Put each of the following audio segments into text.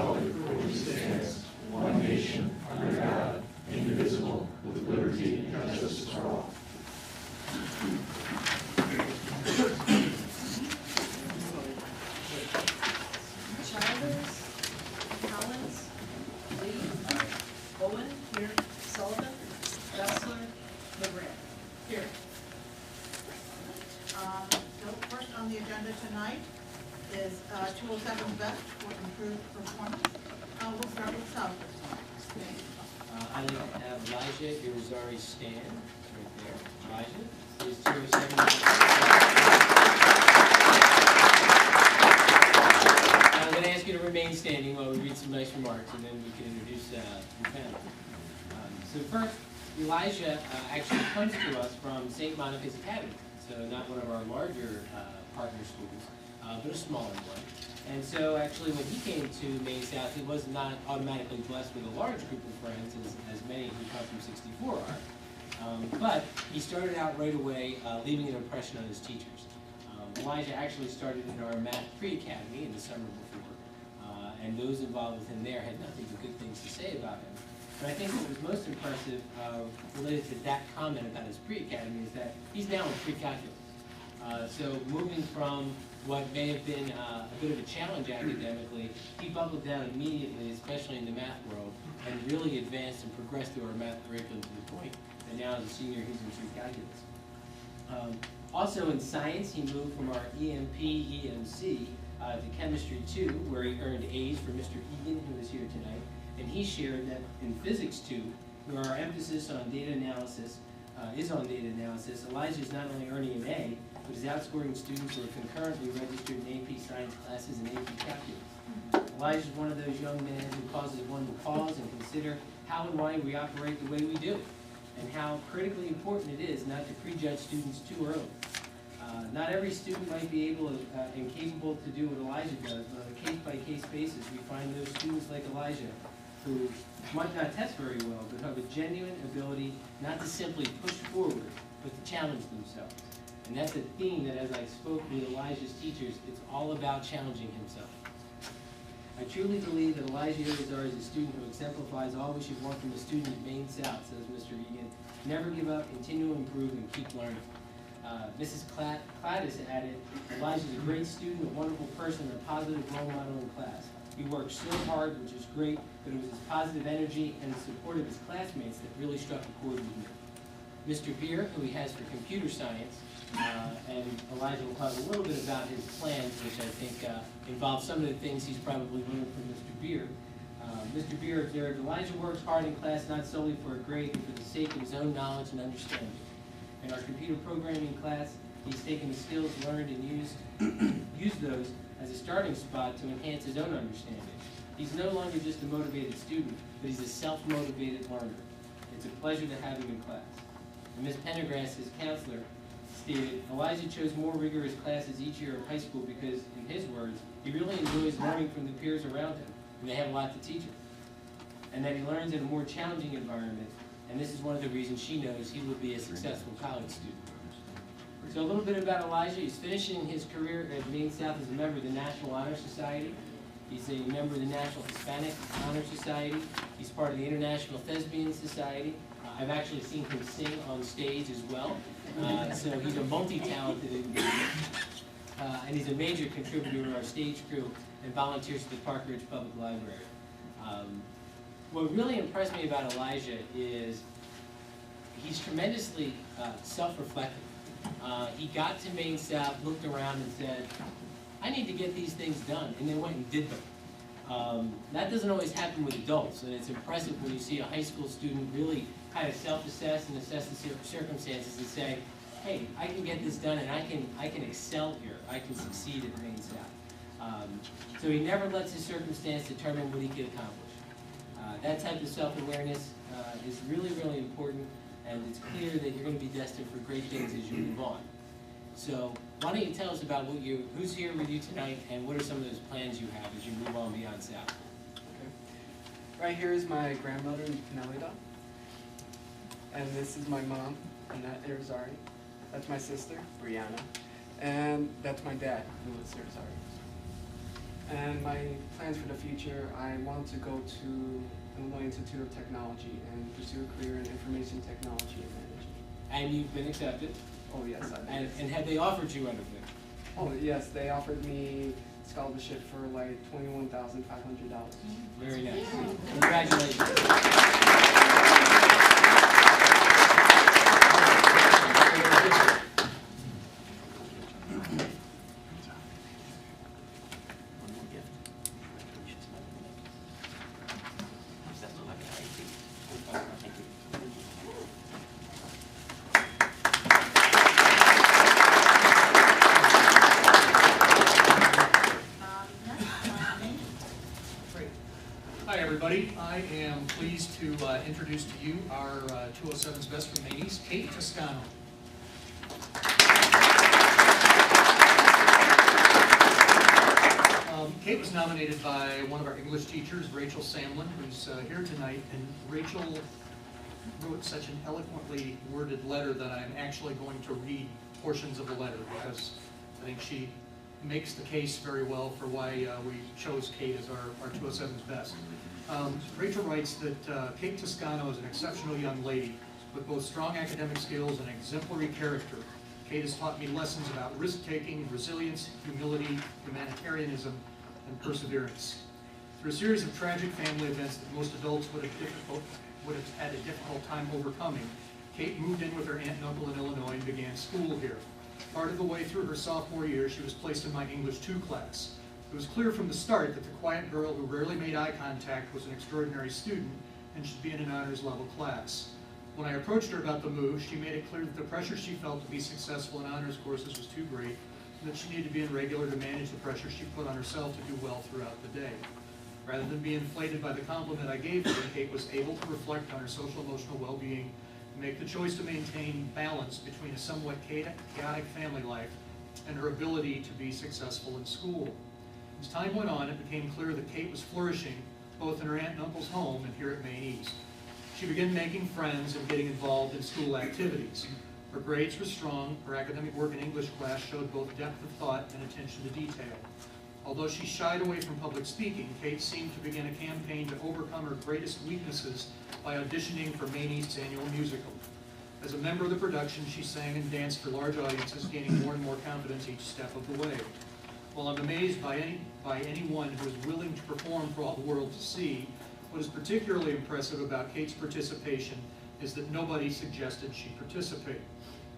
republic for which it stands, one nation, under God, indivisible, with liberty and justice for all. Childers, Collins, Lee, Owen, here, Sullivan, Bessler, LeGrand. Here. So first on the agenda tonight is 207 Best for improved performance. We'll start with Southwest. I'd like to have Elijah Irizarry stand right there. Elijah is 207. I'm going to ask you to remain standing while we read some nice remarks, and then we can introduce your panel. So first, Elijah actually comes to us from St. Monica's Academy, so not one of our larger partner schools, but a smaller one. And so actually when he came to Maine South, he was not automatically blessed with a large group of friends, as many who come from 64 are. But he started out right away leaving an impression on his teachers. Elijah actually started in our math pre-academy in the summer before, and those involved with him there had nothing but good things to say about him. But I think what was most impressive related to that comment about his pre-academy is that he's now in pre-calculus. So moving from what may have been a bit of a challenge academically, he buckled down immediately, especially in the math world, and really advanced and progressed through our math curriculum to the point that now as a senior he's in pre-calculus. Also in science, he moved from our EMP, EMC to Chemistry 2, where he earned A's for Mr. Egan, who is here tonight. And he shared that in Physics 2, where our emphasis on data analysis is on data analysis, Elijah is not only earning an A, but is outscoring students who are concurrently registered in AP Science classes and AP Calculus. Elijah is one of those young men who causes one to pause and consider how and why we operate the way we do, and how critically important it is not to prejudge students too early. Not every student might be able and capable to do what Elijah does, but on a case-by-case basis, we find those students like Elijah who might not test very well, but have a genuine ability not to simply push forward, but to challenge themselves. And that's a theme that as I spoke with Elijah's teachers, it's all about challenging himself. I truly believe that Elijah Irizarry is a student who exemplifies all we should want from a student at Maine South, says Mr. Egan. Never give up, continue to improve, and keep learning. Mrs. Cladis added, Elijah is a great student, a wonderful person, and a positive role model in class. He worked so hard, which is great, but it was his positive energy and the support of his classmates that really struck a chord with me. Mr. Beer, who he has for computer science, and Elijah will talk a little bit about his plans, which I think involve some of the things he's probably learned from Mr. Beer. Mr. Beer observed, Elijah works hard in class not solely for a grade, but for the sake of his own knowledge and understanding. In our computer programming class, he's taken the skills learned and used those as a starting spot to enhance his own understanding. He's no longer just a motivated student, but he's a self-motivated learner. It's a pleasure to have him in class. And Ms. Pendergrass, his counselor, stated, Elijah chose more rigorous classes each year of high school because, in his words, he really enjoys learning from the peers around him, and they have a lot to teach him. And that he learns in a more challenging environment, and this is one of the reasons she knows he will be a successful college student. So a little bit about Elijah. He's finishing his career at Maine South as a member of the National Honor Society. He's a member of the National Hispanic Honor Society. He's part of the International Thespian Society. I've actually seen him sing on stage as well. So he's a multi-talented individual. And he's a major contributor to our stage crew and volunteers at the Park Ridge Public Library. What really impressed me about Elijah is he's tremendously self-reflective. He got to Maine South, looked around and said, I need to get these things done, and then went and did them. That doesn't always happen with adults, and it's impressive when you see a high school student really kind of self-assess and assess the circumstances and say, hey, I can get this done, and I can excel here. I can succeed at Maine South. So he never lets his circumstance determine what he can accomplish. That type of self-awareness is really, really important, and it's clear that you're going to be destined for great things as you move on. So why don't you tell us about who's here with you tonight, and what are some of those plans you have as you move on beyond South? Okay. Right here is my grandmother, Nelida, and this is my mom, Annette Irizarry. That's my sister, Brianna, and that's my dad, Louis Irizarry. And my plans for the future, I want to go to Illinois Institute of Technology and pursue a career in information technology and management. And you've been accepted? Oh yes, I've been. And have they offered you anything? Oh yes, they offered me scholarship for like $21,500. Very nice. Congratulations. Hi, everybody. I am pleased to introduce to you our 207's Best from Maine East, Kate Toscano. Kate was nominated by one of our English teachers, Rachel Samlin, who's here tonight, and Rachel wrote such an eloquently worded letter that I'm actually going to read portions of the letter because I think she makes the case very well for why we chose Kate as our 207's Best. Rachel writes that Kate Toscano is an exceptional young lady with both strong academic skills and exemplary character. Kate has taught me lessons about risk-taking, resilience, humility, humanitarianism, and perseverance. Through a series of tragic family events that most adults would have had a difficult time overcoming, Kate moved in with her aunt and uncle in Illinois and began school here. Part of the way through her sophomore year, she was placed in my English 2 class. It was clear from the start that the quiet girl who rarely made eye contact was an extraordinary student and should be in an honors level class. When I approached her about the move, she made it clear that the pressure she felt to be successful in honors courses was too great, and that she needed to be in regular to manage the pressure she put on herself to do well throughout the day. Rather than be inflated by the compliment I gave her, Kate was able to reflect on her social emotional well-being and make the choice to maintain balance between a somewhat chaotic family life and her ability to be successful in school. As time went on, it became clear that Kate was flourishing both in her aunt and uncle's home and here at Maine East. She began making friends and getting involved in school activities. Her grades were strong, her academic work in English class showed both depth of thought and attention to detail. Although she shied away from public speaking, Kate seemed to begin a campaign to overcome her greatest weaknesses by auditioning for Maine East's annual musical. As a member of the production, she sang and danced for large audiences, gaining more and more confidence each step of the way. While I'm amazed by anyone who is willing to perform for all the world to see, what is particularly impressive about Kate's participation is that nobody suggested she participate.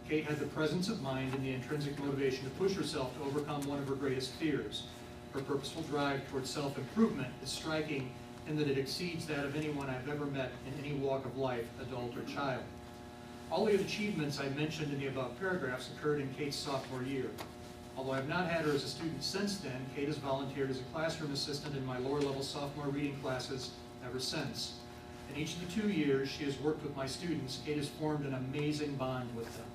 Kate had the presence of mind and the intrinsic motivation to push herself to overcome one of her greatest fears. Her purposeful drive towards self-improvement is striking in that it exceeds that of anyone I've ever met in any walk of life, adult or child. All the achievements I mentioned in the above paragraphs occurred in Kate's sophomore year. Although I've not had her as a student since then, Kate has volunteered as a classroom assistant in my lower level sophomore reading classes ever since. In each of the 2 years she has worked with my students, Kate has formed an amazing bond with them.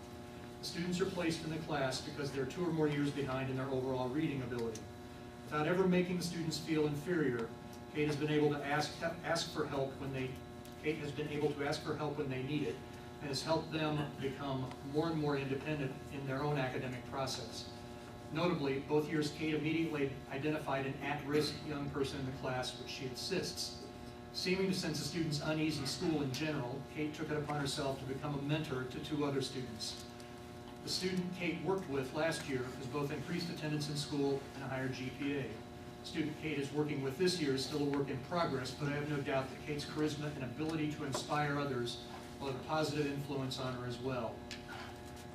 The students are placed in the class because they're 2 or more years behind in their overall reading ability. Without ever making the students feel inferior, Kate has been able to ask for help when they need it, and has helped them become more and more independent in their own academic process. Notably, both years Kate immediately identified an at-risk young person in the class which she assists. Seeming to sense the student's unease in school in general, Kate took it upon herself to become a mentor to 2 other students. The student Kate worked with last year has both increased attendance in school and a higher GPA. The student Kate is working with this year is still a work in progress, but I have no doubt that Kate's charisma and ability to inspire others will have a positive influence on her as well.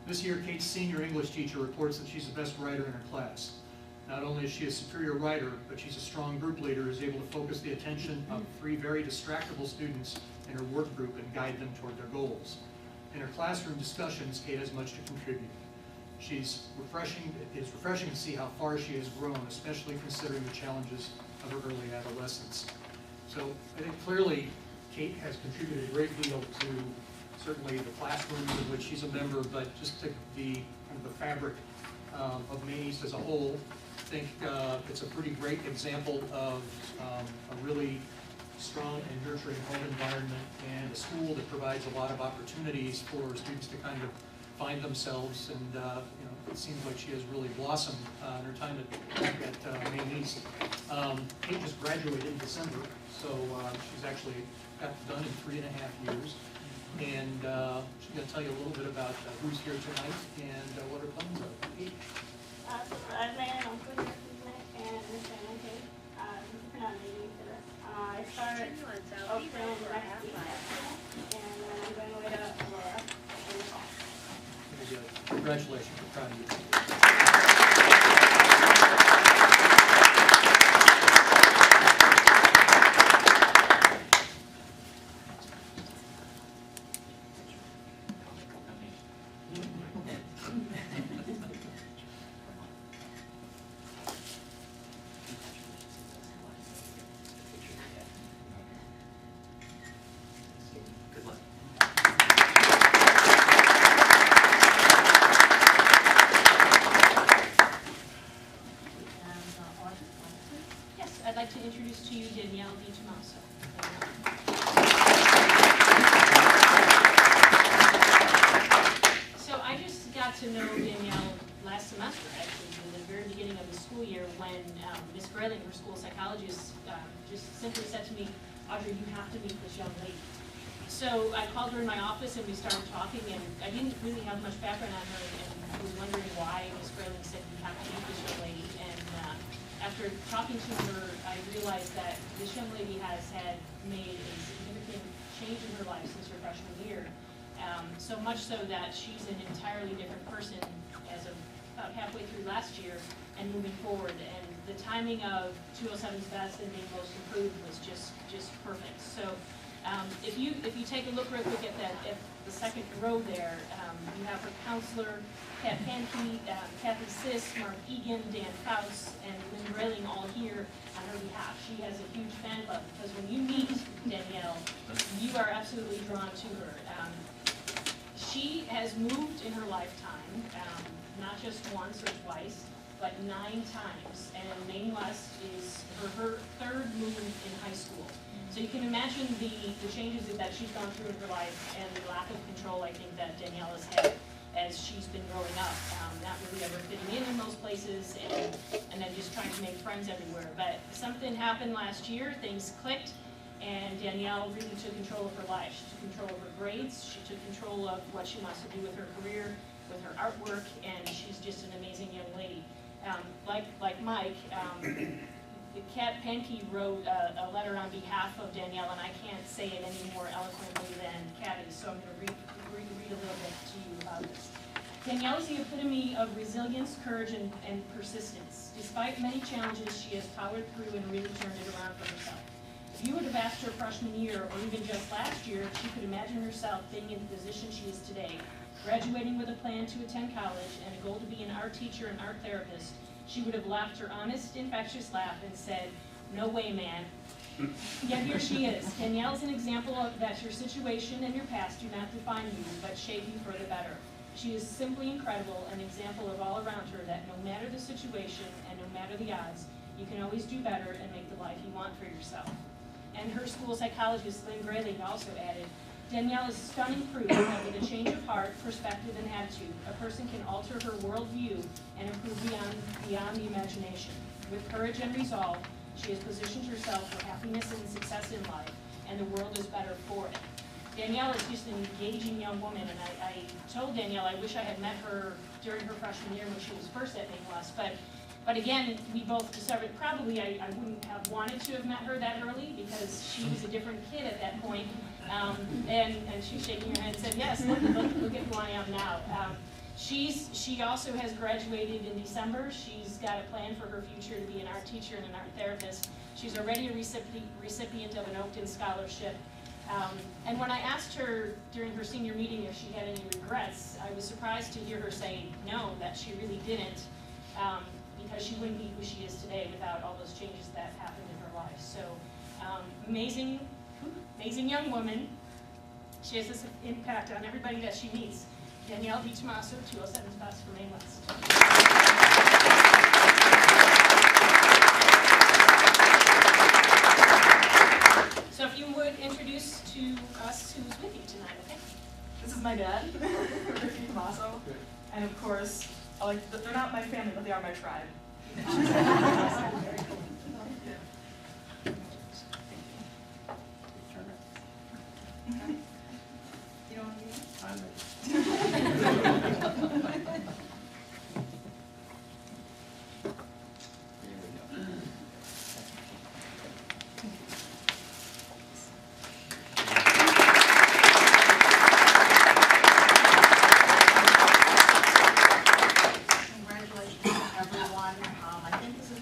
This year, Kate's senior English teacher reports that she's the best writer in her class. Not only is she a superior writer, but she's a strong group leader who is able to focus the attention of 3 very distractible students in her work group and guide them toward their goals. In her classroom discussions, Kate has much to contribute. It is refreshing to see how far she has grown, especially considering the challenges of her early adolescence. So I think clearly Kate has contributed a great deal to certainly the classrooms in which she's a member, but just to the fabric of Maine East as a whole. I think it's a pretty great example of a really strong and nurturing home environment and a school that provides a lot of opportunities for students to kind of find themselves, and it seems like she has really blossomed in her time at Maine East. Kate just graduated in December, so she's actually got it done in 3.5 years. And she's going to tell you a little bit about who's here tonight and what her plans are. Kate? So I've made an uncle here tonight and his family cake. For not meeting for this. I start Oakland next week, and then I'm going away to Aurora in the fall. Very good. Congratulations, we're proud of you. Good luck. Yes, I'd like to introduce to you Danielle DiTomaso. So I just got to know Danielle last semester, actually, in the very beginning of the school year, when Ms. Grayling, her school psychologist, just simply said to me, Audrey, you have to meet this young lady. So I called her in my office and we started talking, and I didn't really have much background on her, and I was wondering why Ms. Grayling said you have to meet this young lady. And after talking to her, I realized that this young lady has made a significant change in her life since her freshman year. So much so that she's an entirely different person as of about halfway through last year and moving forward. And the timing of 207's best and being most improved was just perfect. So if you take a look real quick at the second row there, you have her counselor, Pat Pankey, Kathy Siss, Mark Egan, Dan Faust, and Lynn Grayling all here on her behalf. She has a huge fan club because when you meet Danielle, you are absolutely drawn to her. She has moved in her lifetime, not just once or twice, but 9 times. And Maine West is her third move in high school. So you can imagine the changes that she's gone through in her life and the lack of control, I think, that Danielle has had as she's been growing up. Not really ever fitting in most places and then just trying to make friends everywhere. But something happened last year, things clicked, and Danielle really took control of her life. She took control of her grades, she took control of what she wants to do with her career, with her artwork, and she's just an amazing young lady. Like Mike, Kat Pankey wrote a letter on behalf of Danielle, and I can't say it any more eloquently than Kat is, so I'm going to read a little bit to you about this. Danielle is the epitome of resilience, courage, and persistence. Despite many challenges, she has powered through and really turned it around for herself. If you would have asked her freshman year, or even just last year, if she could imagine herself being in the position she is today, graduating with a plan to attend college and a goal to be an art teacher and art therapist, she would have laughed her honest, infectious laugh and said, "No way, man." Yet here she is. Danielle is an example of that your situation and your past do not define you, but shape you for the better. She is simply incredible, an example of all around her that no matter the situation and no matter the odds, you can always do better and make the life you want for yourself. And her school psychologist, Lynn Grayling, also added, Danielle is stunning proof that with a change of heart, perspective, and attitude, a person can alter her worldview and improve beyond the imagination. With courage and resolve, she has positioned herself for happiness and success in life, and the world is better for it. Danielle is just an engaging young woman, and I told Danielle I wish I had met her during her freshman year when she was first at Maine West, but again, we both discovered probably I wouldn't have wanted to have met her that early because she was a different kid at that point. And she's shaking her head and said, yes, look at who I am now. She also has graduated in December. She's got a plan for her future to be an art teacher and an art therapist. She's already a recipient of an Oakton scholarship. And when I asked her during her senior meeting if she had any regrets, I was surprised to hear her say no, that she really didn't, because she wouldn't be who she is today without all those changes that happened in her life. So amazing young woman. She has this impact on everybody that she meets. Danielle DiTomaso, 207's Best for Maine West. So if you would introduce to us who's with you tonight, okay? This is my dad, Ricky Tomaso, and of course, they're not my family, but they are my tribe.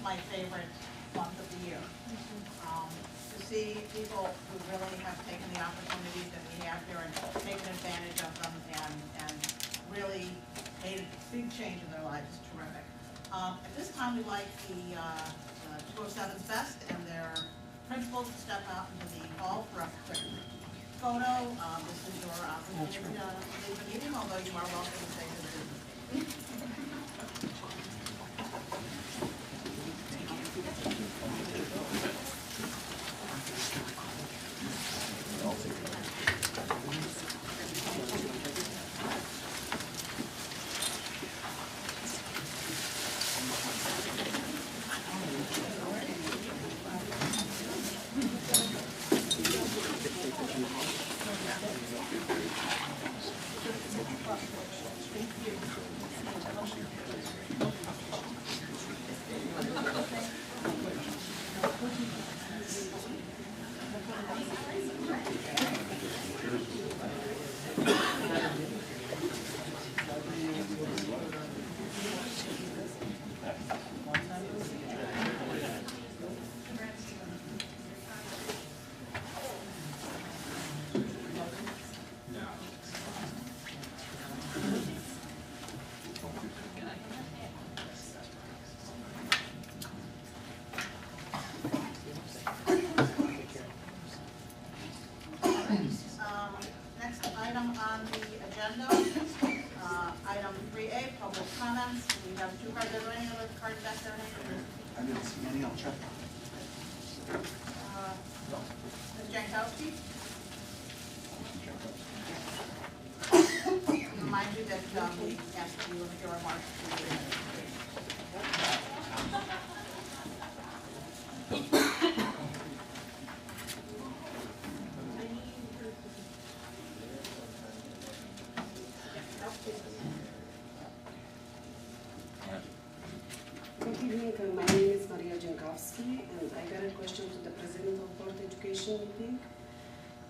my favorite month of the year. To see people who really have taken the opportunities that we have here and taken advantage of them and really made a big change in their lives is terrific. At this time, we'd like the 207's best and their principals to step out into the hall for a quick photo. This is your opportunity to leave the meeting, although you are welcome to stay to the business. Next item on the agenda, item 3A, public comments. We have two cards. Are there any other cards back there? I didn't see any, I'll check. Ms. Jankowski? Remind you that we asked you in your remarks Good evening, my name is Maria Jankowski, and I got a question to the President of Board Education meeting.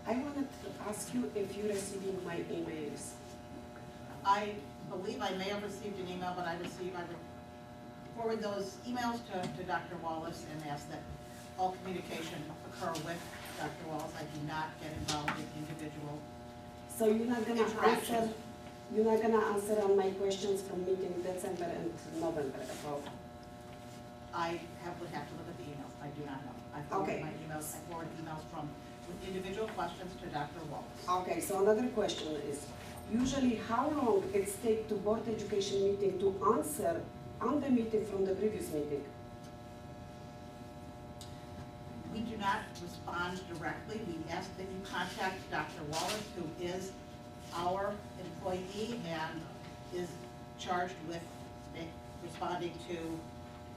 I wanted to ask you if you're receiving my emails. I believe I may have received an email, but I would forward those emails to Dr. Wallace and ask that all communication occur with Dr. Wallace. I do not get involved in individual. So you're not gonna answer, Interactions. you're not gonna answer on my questions from meeting December and November about. Would have to look at the emails. I do not know. I forward Okay. my emails. I forward emails with individual questions to Dr. Wallace. Okay, so another question is, usually how long it takes to Board Education meeting to answer on the meeting from the previous meeting? We do not respond directly. We ask that you contact Dr. Wallace, who is our employee and is charged with responding to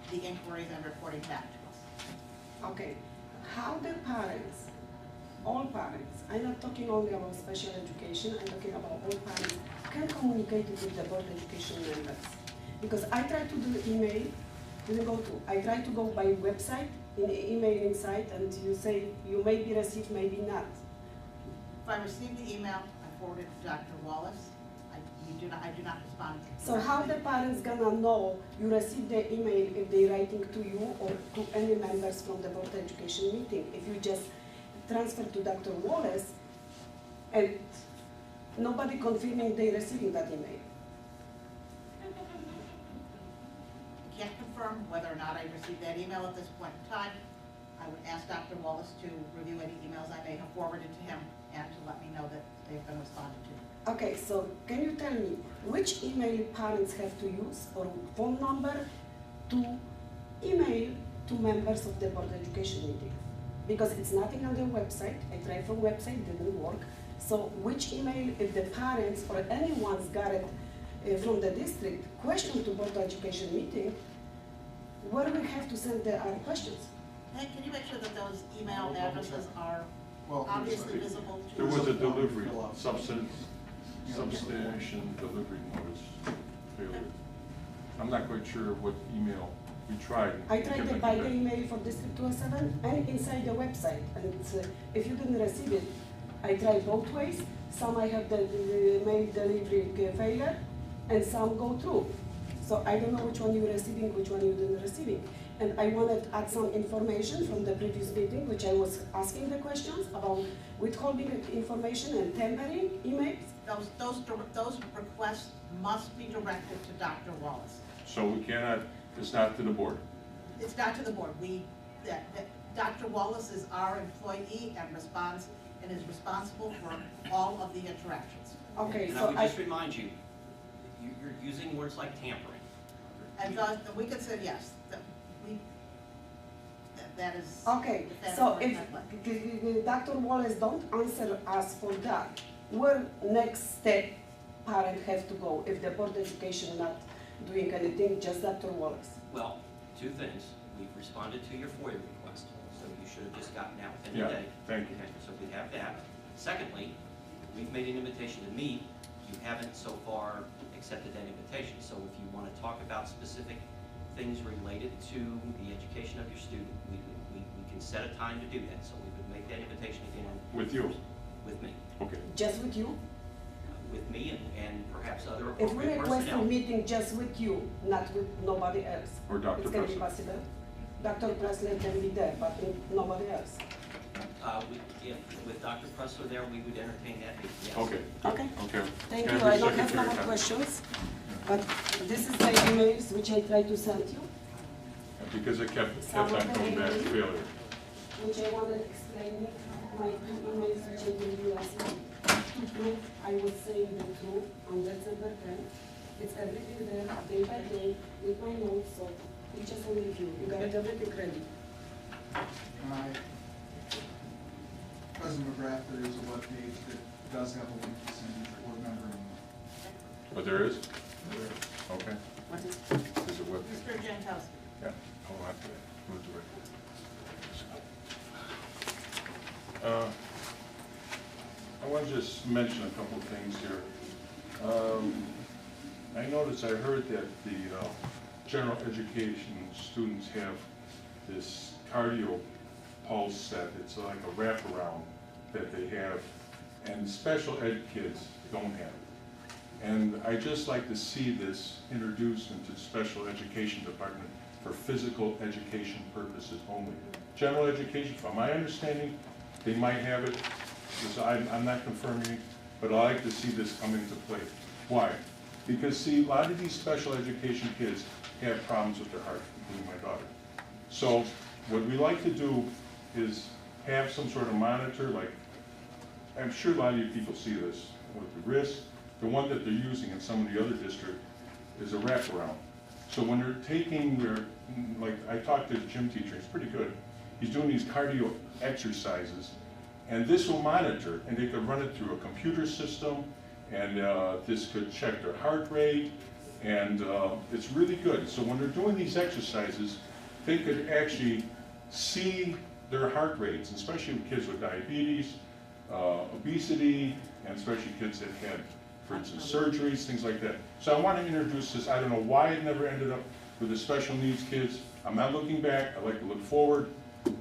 the inquiries and reporting back to us. Okay, how the parents, all parents, I'm not talking only about special education, I'm talking about all parents, can communicate with the Board Education members? Because I tried to do email, didn't go through. I tried to go by website, in the emailing site, and you say you may be received, maybe not. If I receive the email, I forward it to Dr. Wallace. I do not respond. So how the parents gonna know you received the email if they writing to you or to any members from the Board Education meeting? If you just transfer to Dr. Wallace and nobody confirming they receiving that email. I can't confirm whether or not I received that email at this point in time. I would ask Dr. Wallace to review any emails I may have forwarded to him and to let me know that they've been responded to. Okay, so can you tell me which email parents have to use or phone number to email to members of the Board Education meeting? Because it's nothing on the website. I tried from website, didn't work. So which email, if the parents or anyone's got it from the district, question to Board Education meeting, where we have to send our questions? Hey, can you make sure that those email addresses are Well, obviously visible to There us? was a delivery, substation delivery notice failure. I'm not quite sure what email we tried. I tried to buy the email for District 207 and inside the website, and if you didn't receive it, I tried both ways. Some I have the mail delivery failure, and some go through. So I don't know which one you're receiving, which one you didn't receiving. And I wanted to add some information from the previous meeting, which I was asking the questions about withholding information and tampering emails. Those requests must be directed to Dr. Wallace. So we cannot, it's not to the board. It's not to the board. Dr. Wallace is our employee and is responsible for all of the interactions. Okay, And I so would just remind you, you're using words like tampering. And thus, we could say yes, that is. okay, that is so what if that was. Dr. Wallace don't answer us for that, where next step parent have to go if the board education not doing anything, just Dr. Wallace? Well, two things. We've responded to your FOIA request, so you should have just gotten out within a Yeah, day. thank you. Okay, so we have that. Secondly, we've made an invitation to meet. You haven't so far accepted that invitation. So if you want to talk about specific things related to the education of your student, we can set a time to do that. So we would make that invitation again. With you? With me. Okay. Just with you? With me and perhaps other If we appropriate request a personnel. meeting just with you, not with nobody else, Or Dr. it's gonna be Pressler. possible? Dr. Pressler can be there, but nobody else. With Dr. Pressler there, we would entertain that meeting, yes. Okay. Okay. Okay. Thank Can you, have I your don't have no secretary more comment? questions, but this is the emails which I tried to send you, Because it kept Some on of the coming back to emails. failure. which I wanted to explain my two emails which I gave you last month. I was saying the truth on December 10th. It's everything there, day by day, with my notes, so it's just a review. You got everything ready. President McGrath, there is a webpage that does have a link to send each board member an email. But there is? Okay. What is? There's a web. Mr. Jankowski. Yeah. I'll have to move to it. I want to just mention a couple of things here. I noticed, I heard that the general education students have this cardio pulse set. It's like a wraparound that they have, and special ed kids don't have it. And I just like to see this introduced into the special education department for physical education purposes only. General education, from my understanding, they might have it, so I'm not confirming, but I like to see this come into play. Why? Because see, a lot of these special education kids have problems with their heart, including my daughter. So what we like to do is have some sort of monitor, like, I'm sure a lot of you people see this with the wrist. The one that they're using in some of the other districts is a wraparound. So when they're taking their, like, I talked to the gym teacher, he's pretty good. He's doing these cardio exercises, and this will monitor, and they could run it through a computer system, and this could check their heart rate, and it's really good. So when they're doing these exercises, they could actually see their heart rates, especially with kids with diabetes, obesity, and especially kids that had, for instance, surgeries, things like that. So I want to introduce this. I don't know why it never ended up with the special needs kids. I'm not looking back. I like to look forward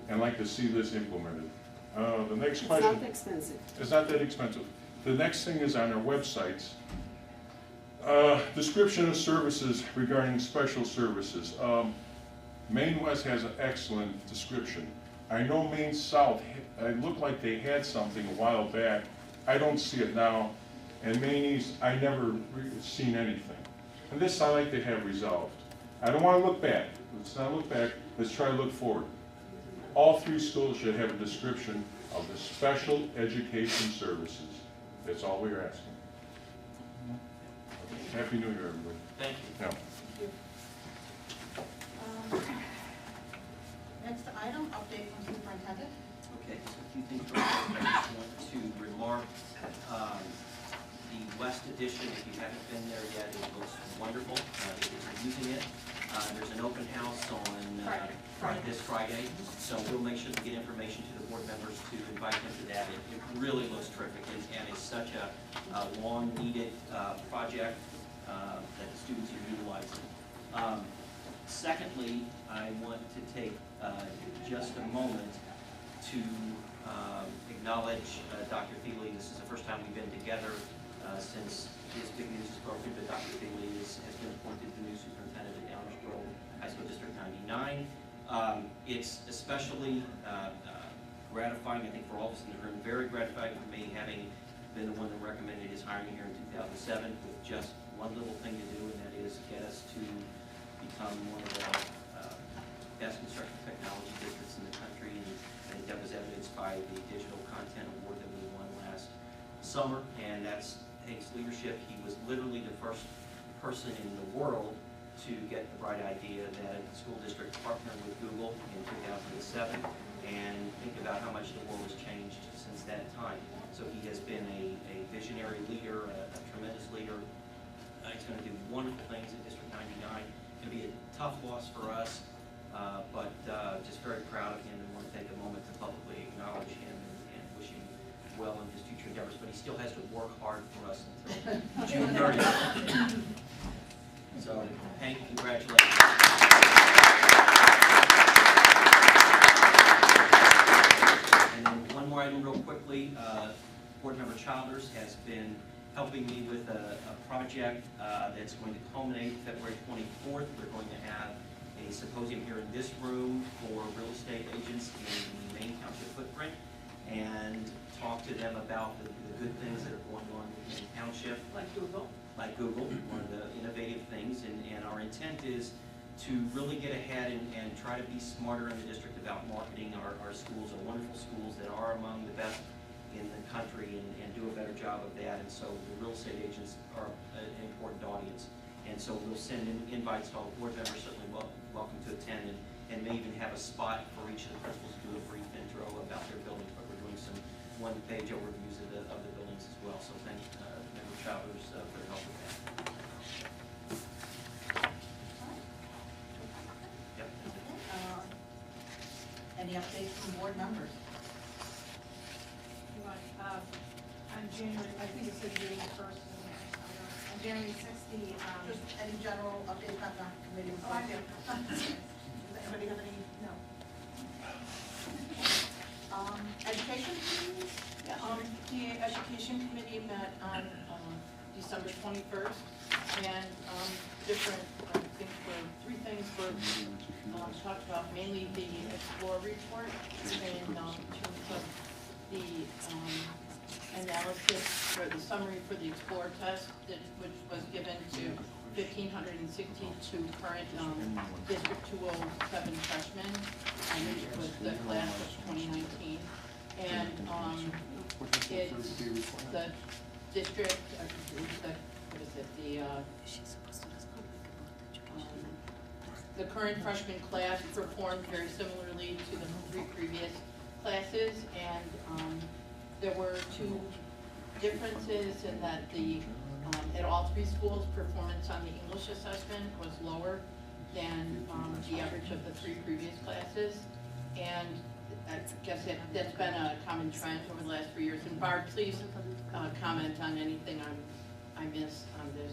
and like to see this implemented. The next question. It's not expensive. It's not that expensive. The next thing is on our websites. Description of services regarding special services. Maine West has an excellent description. I know Maine South, it looked like they had something a while back. I don't see it now. And Maine East, I never seen anything. And this I like to have resolved. I don't want to look back. Let's not look back. Let's try to look forward. All three schools should have a description of the special education services. That's all we're asking. Happy New Year, everybody. Thank you. Yeah. Next item, update from superintendent. Okay, so a few things. I just want to remark, the West Edition, if you haven't been there yet, it looks wonderful. If you're using it, there's an open house on this Friday, so we'll make sure to get information to the board members to invite them to that. It really looks terrific, and it's such a long-needed project that the students are utilizing. Secondly, I want to take just a moment to acknowledge Dr. Thiele. This is the first time we've been together since his big news is broken, but Dr. Thiele has been appointed the new superintendent at Downers Grove High School District 99, It's especially gratifying, I think, for all of us in the room, very gratifying for me, having been the one that recommended his hiring here in 2007 with just one little thing to do, and that is get us to become one of the best construction technology districts in the country. And I think that was evidenced by the Digital Content Award that we won last summer, and that's Hank's leadership. He was literally the first person in the world to get the bright idea that a school district partnered with Google in 2007, and think about how much the world has changed since that time. So he has been a visionary leader, a tremendous leader. He's going to do wonderful things at District 99. It's going to be a tough loss for us, but just very proud of him, and want to take a moment to publicly acknowledge him and wish him well in his future endeavors. But he still has to work hard for us until June 30th. So, Hank, congratulations. And then one more item real quickly. Board Member Childers has been helping me with a project that's going to culminate February 24th. We're going to have a symposium here in this room for real estate agents in the Maine Township footprint, and talk to them about the good things that are going on in the township. Like Google, one of the innovative things, and our intent is to really get ahead and try to be smarter in the district about marketing our schools, our wonderful schools that are among the best in the country, and do a better job of that. And so the real estate agents are an important audience. And so we'll send invites to all the board members, certainly welcome to attend, and may even have a spot for each of the principals to do a brief intro about their buildings, but we're doing some one-page overviews of the buildings as well. So thank Member Childers for the help with that. Yep. Any updates from board members? On January, I think it said January 1st. On January 6th, Just any general updates on the committee report? Does anybody have any? No. Education committee? The Education Committee met on December 21st, and different, I think three things were talked about, mainly the Explore report, in terms of the analysis for the summary for the Explore test, which was given to 1,562 current District 207 freshmen, which was the class of 2019. And it's the district, the current freshman class performed very similarly to the three previous classes, and there were two differences in that at all three schools, performance on the English assessment was lower than the average of the three previous classes. And I guess that's been a common trend over the last 3 years. And Barb, please comment on anything I missed on this.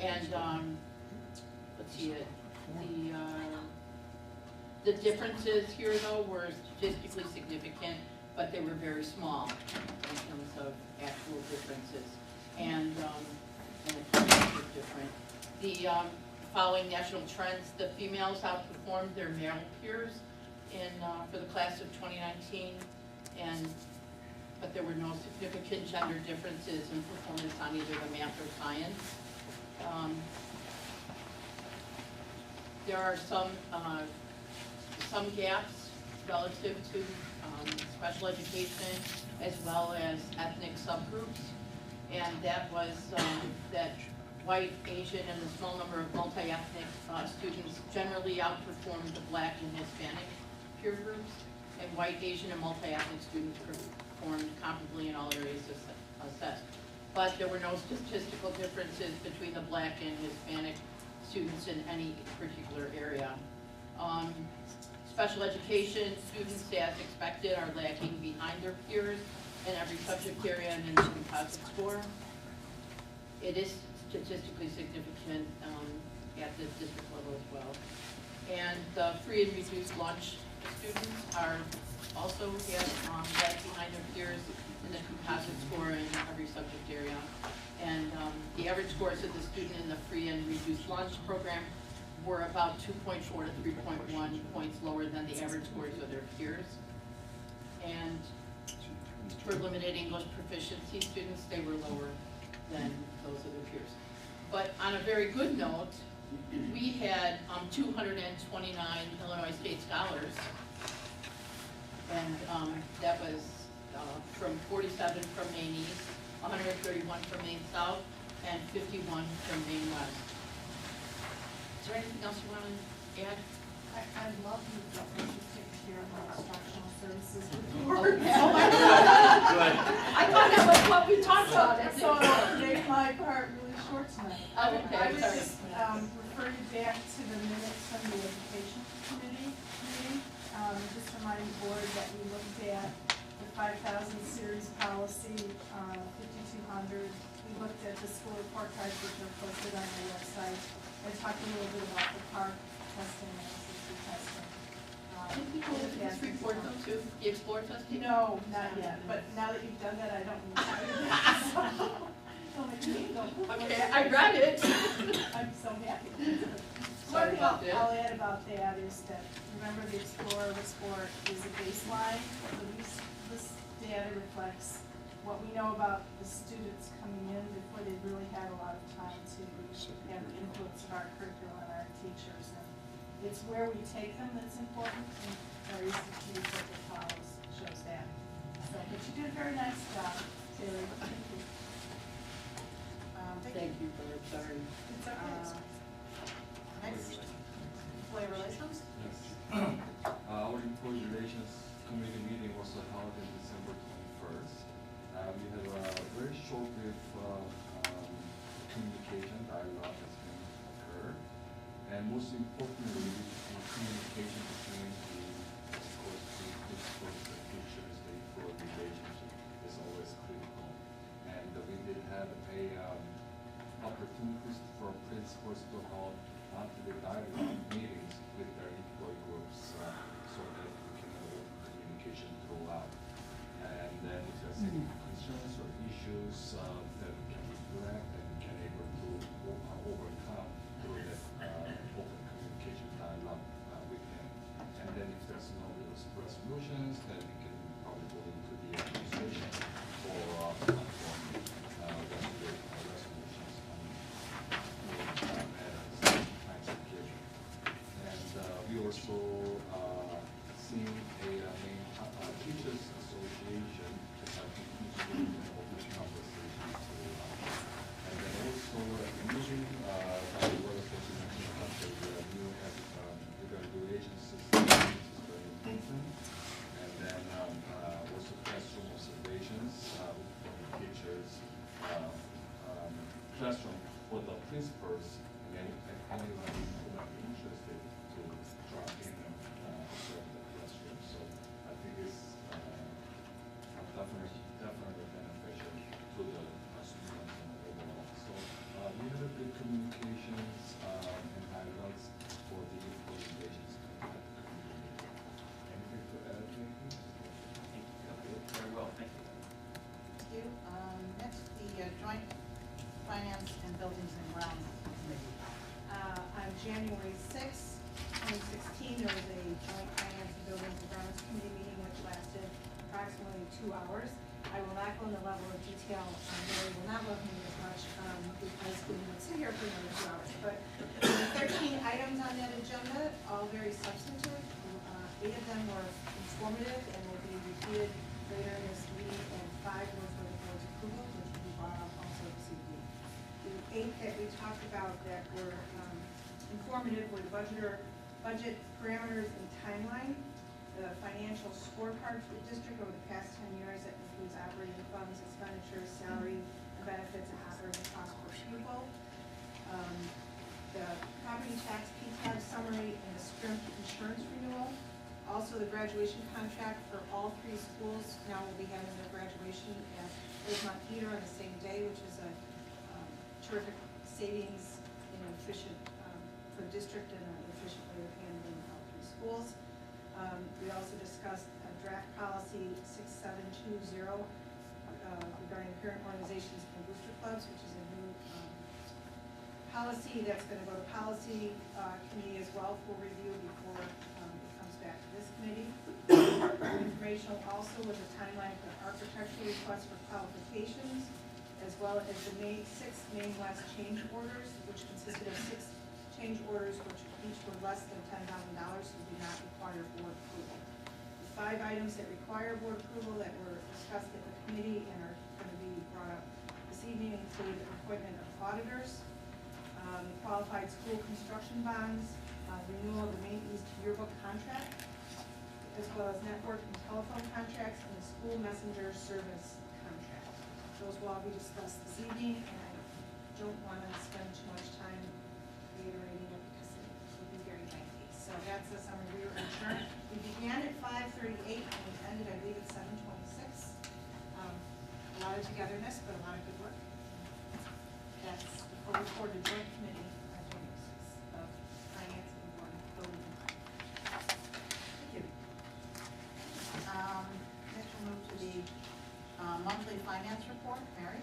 And let's see, the differences here though were statistically significant, but they were very small in terms of actual differences. And the content was different. The following national trends, the females outperformed their male peers for the class of 2019, but there were no significant gender differences in performance on either the math or science. There are some gaps relative to special education as well as ethnic subgroups, and that was that white, Asian, and a small number of multi-ethnic students generally outperformed the Black and Hispanic peer groups, and white, Asian, and multi-ethnic students performed comparably in all areas assessed. But there were no statistical differences between the Black and Hispanic students in any particular area. Special education students, as expected, are lagging behind their peers in every subject area and in the composite score. It is statistically significant at the district level as well. And the free and reduced lunch students are also lag behind their peers in the composite score in every subject area. And the average scores of the student in the free and reduced lunch program were about 2.4 to 3.1 points lower than the average scores of their peers. And for limited English proficiency students, they were lower than those of their peers. But on a very good note, we had 229 Illinois State Scholars, and that was from 47 from Maine East, 131 from Maine South, and 51 from Maine West. Is there anything else you want to add? I'd love you to take care of my instructional services Oh, report. my God. I thought that was what we talked about. So make my part really short tonight. Okay, I would sorry. just refer you back to the minutes from the education committee meeting. Just remind the board that we looked at the 5,000 series policy, 5,200. We looked at the school report cards which are posted on the website. I talked a little bit about the park testing and SAT testing. Did we go over this report though too, the Explore testing? No, not yet, but now that you've done that, I don't need to do that. Don't make me go. Okay, I read it. I'm so happy. Sorry One thing about that. I'll add about that is that, remember the Explorer report is a baseline, so this data reflects what we know about the students coming in before they really had a lot of time to have the influence of our curriculum and our teachers. And it's where we take them that's important, and our ECT report that follows shows that. So, but you did a very nice job, Terry. Thank you. Thank you, Barb, sorry. It's okay. Next, employee relations? Yes. Our employee relations committee meeting was held in December 21st. We had a very short-lived communication dialogue has been occurred, and most importantly, the communication between of course, the teachers, the employee relationship is always critical. And we did have opportunities for principals to hold monthly dialogue meetings with their employee groups so that we can have open communication throughout. And then if there's any concerns or issues that we can reflect and we can able to overcome through that open communication dialogue with them. And then if there's no resolutions, then we can probably go into the administration for resolutions on matters, times of occasion. And we also seen a main teachers association to have continued an open conversation throughout. And then also at the meeting, by the Board of Education, the new evaluation system, which is very important. And then also classroom observations from the teachers, classroom for the principals, and anyone who might be interested to drop in and observe the classroom. So I think it's definitely beneficial to the students overall. So we had a good communications and dialogues for the employee relations community. Anything to add, maybe? Very well, thank you. Thank you. Next, the joint finance and buildings and grounds committee. On January 6th, 2016, there was a joint finance and buildings and grounds committee meeting which lasted approximately 2 hours. I will not go into the level of detail, Mary will not love me as much because we would sit here for another 2 hours. But there were 13 items on that agenda, all very substantive. 8 of them were informative and will be repeated later in this meeting, and 5 were for the board's approval, which will be brought up also this evening. The 8 that we talked about that were informative were the budget parameters and timeline, the financial scorecard for the district over the past 10 years that includes operating funds, expenditures, salary, and benefits, and operating costs per pupil. The property tax PTAB summary and the Scrimp insurance renewal. Also the graduation contract for all 3 schools now will be having their graduation at Rosemont Theater on the same day, which is a terrific savings and efficient for the district and an efficient way of handling all 3 schools. We also discussed draft policy 6720 regarding parent organizations and booster clubs, which is a new Policy, that's gonna go to policy committee as well for review before it comes back to this committee. Informational also with a timeline for architectural requests for qualifications, as well as the six Maine West change orders, which consisted of 6 change orders, which each were less than $10,000, so do not require board approval. The 5 items that require board approval that were discussed at the committee and are going to be brought up this evening include appointment of auditors, qualified school construction bonds, renewal of the Maine East yearbook contract, as well as network and telephone contracts, and the school messenger service contract. Those will all be discussed this evening, and I don't want to spend too much time reiterating it because it would be very lengthy. So that's the summary. We were adjourned. We began at 5:38 and we ended, I believe, at 7:26. A lot of togetherness, but a lot of good work. That's the report of joint committee on January 6th of Finance and Board of Building. Thank you. Next we'll move to the monthly finance report. Mary?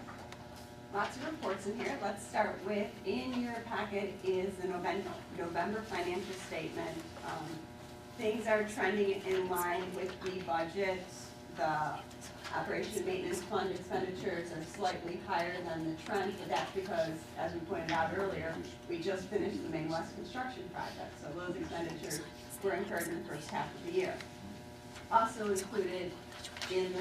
Lots of reports in here. Let's start with, in your packet is the November financial statement. Things are trending in line with the budget. The operation and maintenance fund expenditures are slightly higher than the trend, but that's because, as we pointed out earlier, we just finished the Maine West construction project, so those expenditures were incurred in the first half of the year. Also included in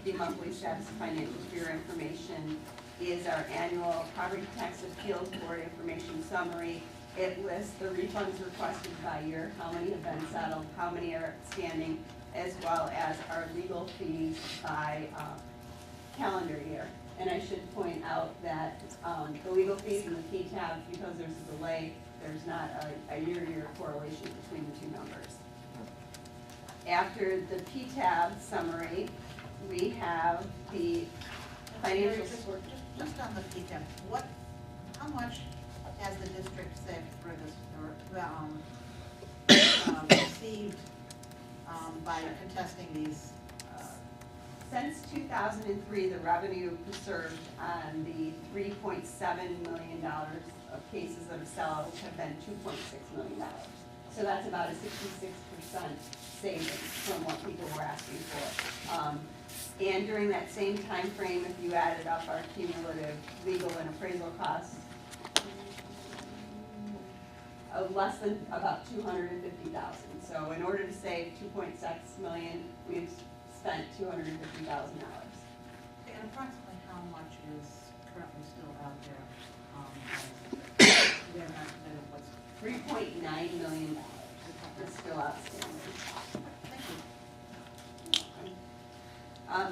the monthly status of financials for your information is our annual property tax appeals board information summary. It lists the refunds requested by year, how many have been settled, how many are outstanding, as well as our legal fees by calendar year. And I should point out that the legal fees and the PTAB, because there's a delay, there's not a year-to-year correlation between the two numbers. After the PTAB summary, we have the financial support. Just on the PTAB, how much has the district saved for this, received by contesting these? Since 2003, the revenue preserved on the $3.7 million of cases that have settled have been $2.6 million. So that's about a 66% savings from what people were asking for. And during that same time frame, if you added up our cumulative legal and appraisal costs, of less than about $250,000. So in order to save $2.6 million, we've spent $250,000. And approximately how much is currently still out there? We have not submitted what's. $3.9 million is still outstanding. Thank you.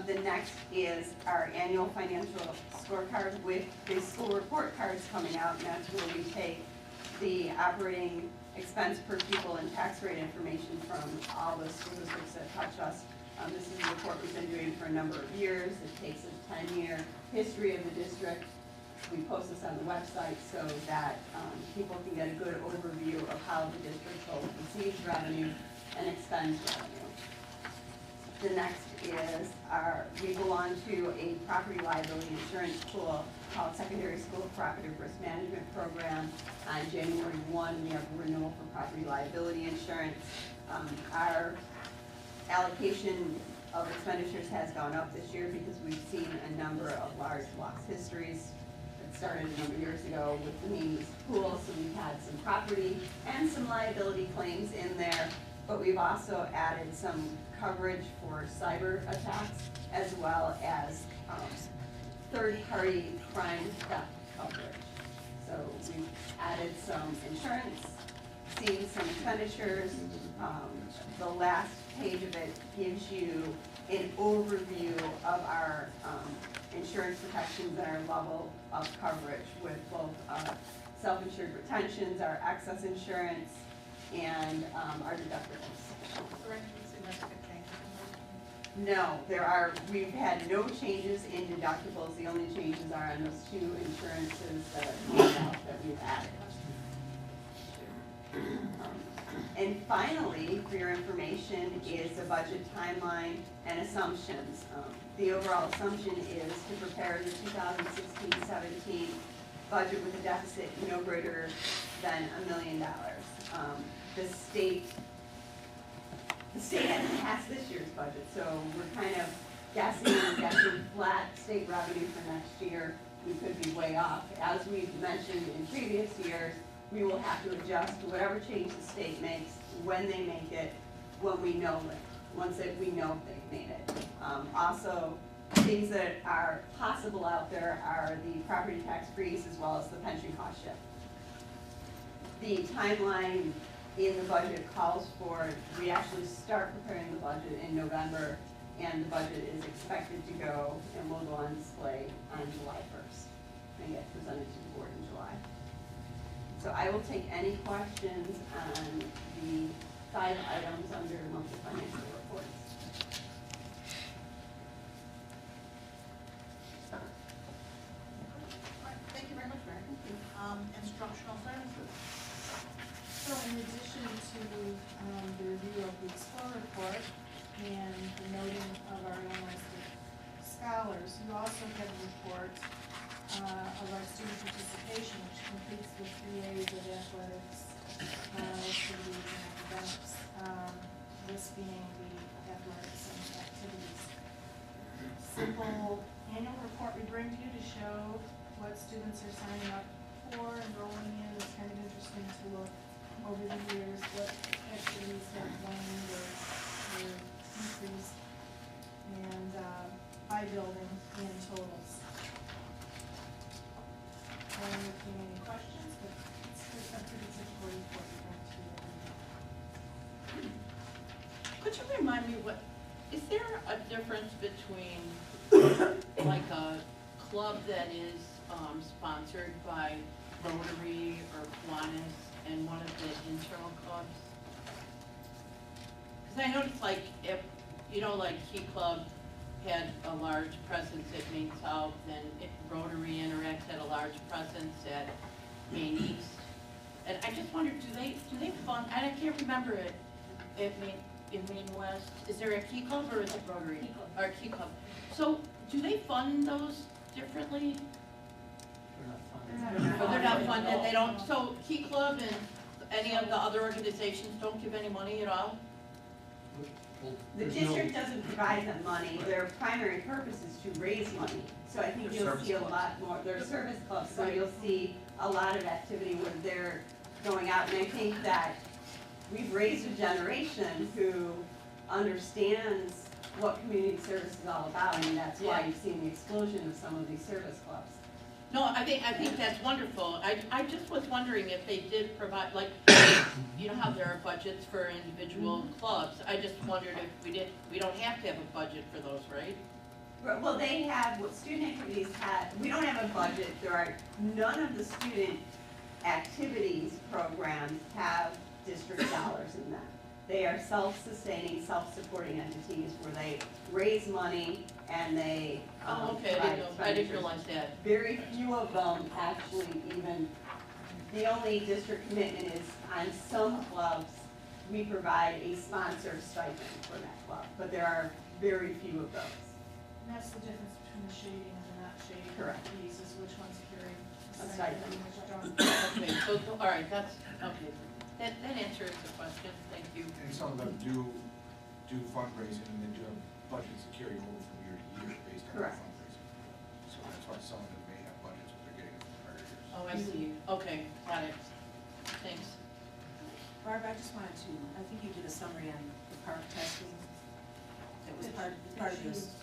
The next is our annual financial scorecard with the school report cards coming out, and that's where we take the operating expense per pupil and tax rate information from all the school districts that touch us. This is a report we've been doing for a number of years. It takes a 10-year history of the district. We post this on the website so that people can get a good overview of how the district both receives revenue and expends revenue. The next is we belong to a property liability insurance pool called Secondary School Cooperative Risk Management Program. On January 1, we have a renewal for property liability insurance. Our allocation of expenditures has gone up this year because we've seen a number of large loss histories. It started a number of years ago with the Maine East pool, so we've had some property and some liability claims in there, but we've also added some coverage for cyber attacks as well as third-party crime theft coverage. So we've added some insurance, seen some expenditures. The last page of it gives you an overview of our insurance protections and our level of coverage with both our self-insured retentions, our excess insurance, and our deductibles. Is there any significant changes in those? No, we've had no changes in deductibles. The only changes are on those two insurances that are called out that we've added. And finally, for your information, is the budget timeline and assumptions. The overall assumption is to prepare the 2016-17 budget with a deficit no greater than $1 million. The state hasn't passed this year's budget, so we're kind of guessing flat state revenue for next year. We could be way off. As we've mentioned in previous years, we will have to adjust to whatever change the state makes, when they make it, when we know it, once we know they've made it. Also, things that are possible out there are the property tax freeze as well as the pension cost shift. The timeline in the budget calls for, we actually start preparing the budget in November, and the budget is expected to go and will go on display on July 1st and get presented to the board in July. So I will take any questions on the 5 items under monthly financial reports. Thank you very much, Mary. Instructional services. So in addition to the review of the Explore report and the noting of our enlisted scholars, you also have a report of our student participation, which completes the 3 A's of athletics, activities, and academics. This being the athletics and activities. Simple annual report we bring to you to show what students are signing up for, enrolling in. It's kind of interesting to look over the years what activities have waned or increased, and by building and totals. I don't know if you have any questions, but it's a pretty typical report we bring to you. Could you remind me is there a difference between like a club that is sponsored by Rotary or Kiwanis and one of the internal clubs? Because I noticed like if, like Key Club had a large presence at Maine South, and if Rotary Interact had a large presence at Maine East. And I just wondered, do they fund, and I can't remember it, in Maine West, is there a Key Club or is it Rotary? Key Club. Or Key Club. So do they fund those differently? Or they're not funded, they don't, so Key Club and any of the other organizations don't give any money at all? The district doesn't provide them money. Their primary purpose is to raise money. So I think you'll see a lot more, they're service clubs, so you'll see a lot of activity where they're going out. And I think that we've raised a generation who understands what community service is all about. I mean, that's why you've seen the explosion of some of these service clubs. No, I think that's wonderful. I just was wondering if they did provide, like, you know how there are budgets for individual clubs. I just wondered if we don't have to have a budget for those, right? Well, they have, what student activities have, we don't have a budget. There are, none of the student activities programs have district dollars in them. They are self-sustaining, self-supporting entities where they raise money and they okay, I didn't realize that. Very few of them actually even, the only district commitment is on some clubs, we provide a sponsor stipend for that club, but there are very few of those. And that's the difference between the shading and the not shading. Correct. Fees is which ones carry A a stipend. stipend and which don't. Okay, so, all right, that's, okay. That answers the question, thank you. And some of them do fundraising, and they do have budgets that carry over from year to year based on their Correct. fundraising. So that's why some of them may have budgets that they're getting from prior years. Oh, I see, okay, got it, thanks. Barb, I just wanted to, I think you did a summary on the park testing. That was part of this,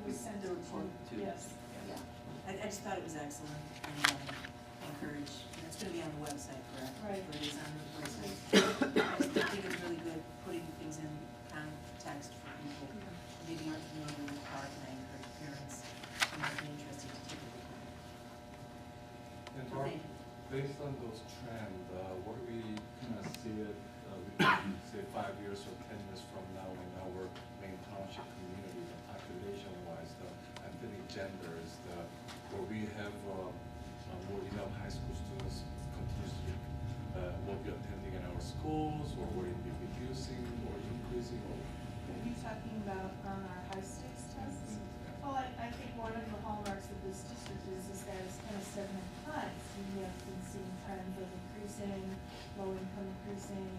We sent the it report. to, yes. Yeah, I just thought it was excellent and encourage, and it's gonna be on the website, correct? Right. Or it is on the website. I just think it's really good putting things in context for people who maybe aren't familiar with the park, and I encourage parents who might be interested to take a look at it. And Barb, based on those trends, what do we kind of see it, say 5 years or 10 years from now in our main township community, the population-wise, the ethnic genders, where we have more enough high school students continuously will be attending in our schools, or will it be reducing or increasing? Or Are you talking about on our high stakes tests? Well, I think one of the hallmarks of this district is that it's kind of segment cuts. We have been seeing trends of increasing, low income increasing,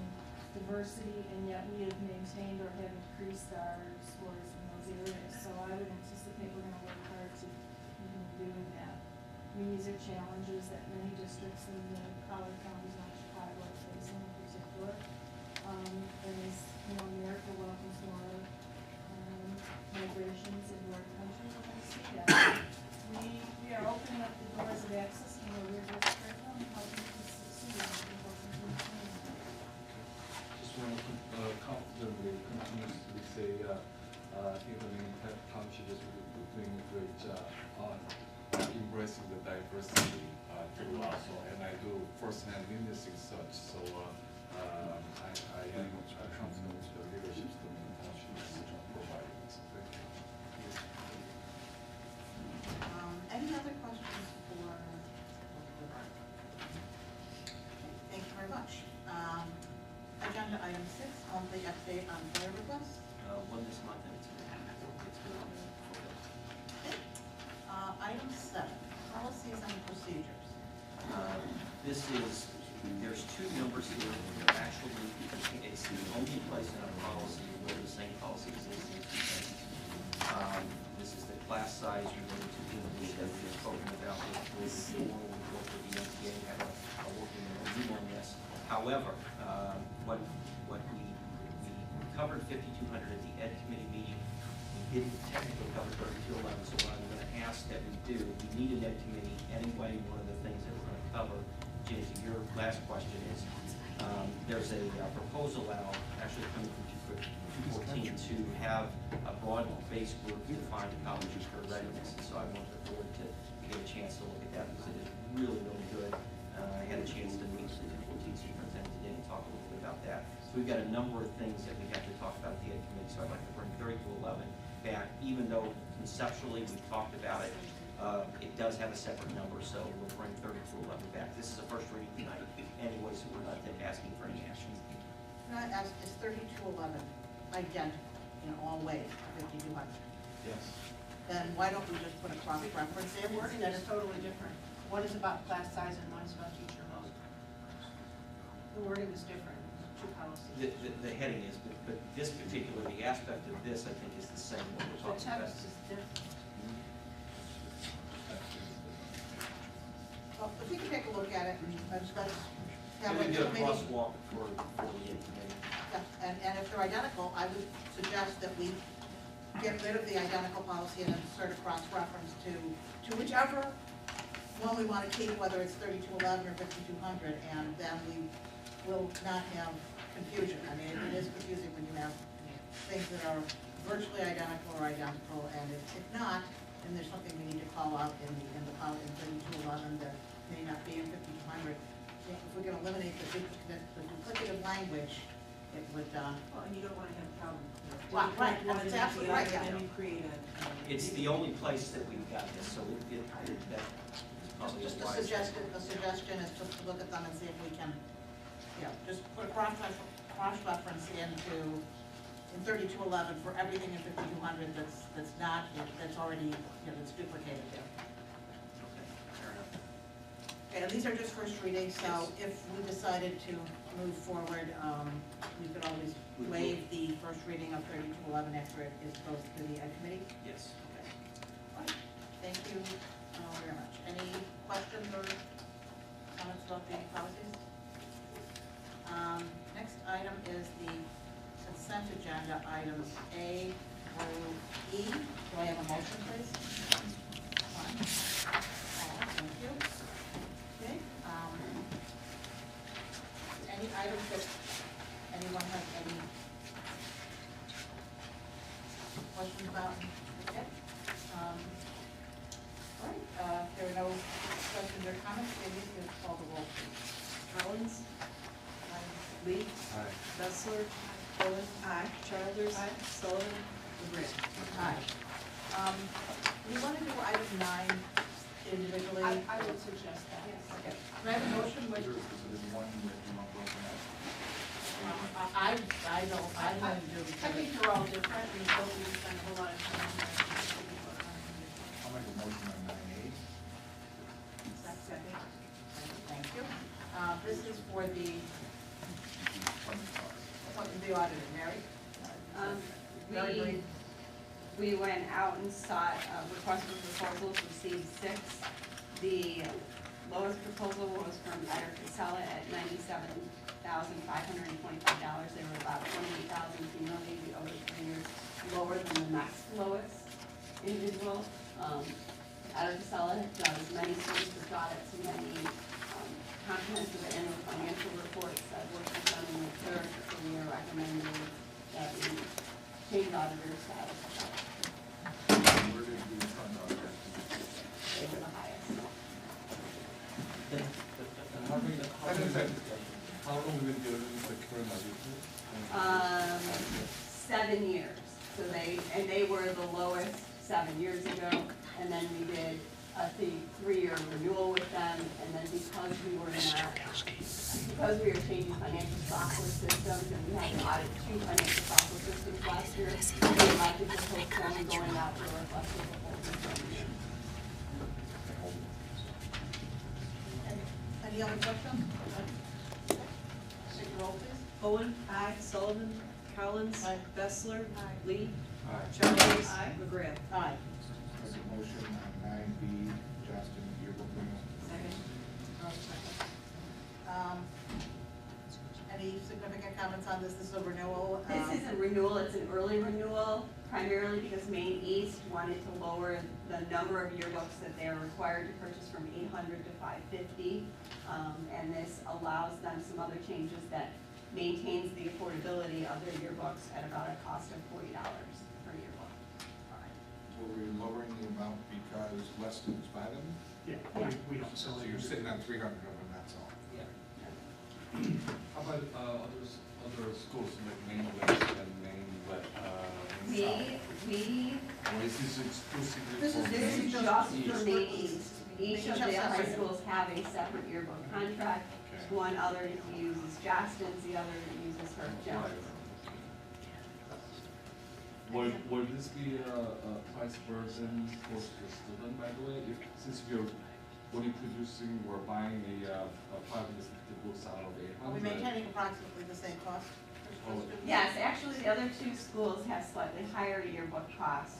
diversity, and yet we have maintained or have increased our scores in those areas. So I would anticipate we're gonna work hard to continue doing that. I mean, these are challenges that many districts in the Collier counties, not Chicago, are facing in particular. And as, you know, America welcomes more, migrations into our country, we're gonna see that. We are opening up the doors of access to more rigorous curriculum, helping kids succeed, and I think we'll continue doing that. Just want to confidently continuously say, even in township is doing a great job on embracing the diversity throughout. And I do firsthand witnessing such. So I am confident with the leadership the township is providing. So thank you. Any other questions for? Thank you very much. Agenda item 6, monthly update on FOIA requests. One this month, and it's been on the Item 7, policies and procedures. This is, there's two numbers here. They're actually, it's the only place in our policy where the same policy exists in two places. This is the class size related to English that we've spoken about before. We worked with the MTA, had a working review on this. However, what we covered 5200 at the Ed Committee meeting. We didn't technically cover 3211, so what I'm going to ask that we do, we need an Ed Committee anyway. One of the things that we're going to cover, James, your last question is, there's a proposal out, actually coming from 214, to have a broad-based group define the colleges for readiness. And so I want the board to get a chance to look at that because it is really, really good. I had a chance to meet the 214 superintendent today and talk a little bit about that. So we've got a number of things that we have to talk about at the Ed Committee, so I'd like to bring 3211 back, even though conceptually we've talked about it. It does have a separate number, so we'll bring 3211 back. This is a first reading tonight anyway, so we're not asking for any action. Can I ask, is 3211 identical in all ways to 5200? Yes. Then why don't we just put a cross-reference in? The wording is totally different. One is about class size and one is about teacher load. The wording is different, two policies. The heading is, but this particular, the aspect of this, I think, is the same what we're The talking about. text is different. Well, if we can take a look at it, let's have Can a we do a committee. crosswalk for the Ed Committee? Yeah, and if they're identical, I would suggest that we get rid of the identical policy and insert a cross-reference to whichever one we want to keep, whether it's 3211 or 5200, and then we will not have confusion. I mean, it is confusing when you have things that are virtually identical or identical, and if not, then there's something we need to call out in 3211 that may not be in 5200. If we can eliminate the duplicative language, it would, Well, and you don't wanna have a problem. Right, and it's absolutely right, yeah. And you create a. It's the only place that we've got this, so that is probably just wise. a suggestion is just to look at them and see if we can, just put a cross-reference in 3211 for everything in 5200 that's not, that's already, that's duplicated there. Okay, fair enough. Okay, and these are just first readings, so if we decided to move forward, we could always waive the first reading of 3211 after it is posted to the Ed Committee. Yes. Okay. All right. Thank you very much. Any questions or comments about the policies? Next item is the consent agenda, items A through E. Do I have a motion, please? Fine. Thank you. Okay. Any items that anyone has any questions about? Okay. All right, if there are no questions or comments, Amy, you call the roll, please. Collins? Lee? Aye. Bessler? Owen? Aye. Childers? Aye. Sullivan? LeGrand? Aye. We want to do item 9 individually. I would suggest that. Yes. Okay. Can I have a motion with? Is it one that you want broken out? I don't do. I think they're all different, and both of you spend a whole lot of time on I'll make a motion on 9A. Second. Thank you. This is for the auditor, Mary? Mary Lee? We went out and sought, request for proposals, received 6. The lowest proposal was from Eder Casella at $97,525. They were about $28,000 cumulatively over 3 years, lower than the next lowest individual. Eder Casella does many services audits and many comprehensive annual financial reports. I've worked with them in the third, so we are recommending that we change auditors to Eder Casella. Where did we fund our debt? They were the highest. How long have we been dealing with the current auditor? 7 years. So they were the lowest 7 years ago, and then we did a 3-year renewal with them, and then because we were changing financial software systems, and we had to audit 2 financial software systems last year, we elected to postpone going out for a request for proposal. Any other questions? Take the roll, please. Owen. Aye. Sullivan. Collins. Aye. Bessler. Aye. Lee. Aye. Childers. Aye. McGrath. Aye. Make a motion on 9B, Justin yearbook renewal. Second. Any significant comments on this? This is a renewal. This is a renewal, it's an early renewal, primarily because Maine East wanted to lower the number of yearbooks that they are required to purchase from 800 to 550. And this allows them some other changes that maintains the affordability of their yearbooks at about a cost of $40 per yearbook. Were we lowering the amount because less students buy them? Yeah, we don't So sell it. you're sitting on 300 of them, that's all? Yeah. How about other schools like Maine West and Maine South? Or is this exclusively This for is- Maine? This is just for Maine East. Each of the high separate. schools have a separate yearbook contract. Okay. One other uses Justin's, the other uses Herb Jones. Will this be a price burden for the student, by the way? Since when you're producing or buying a 550 books out of 800? Are we maintaining approximately the same cost? for students? Yes, actually, the other 2 schools have slightly higher yearbook cost.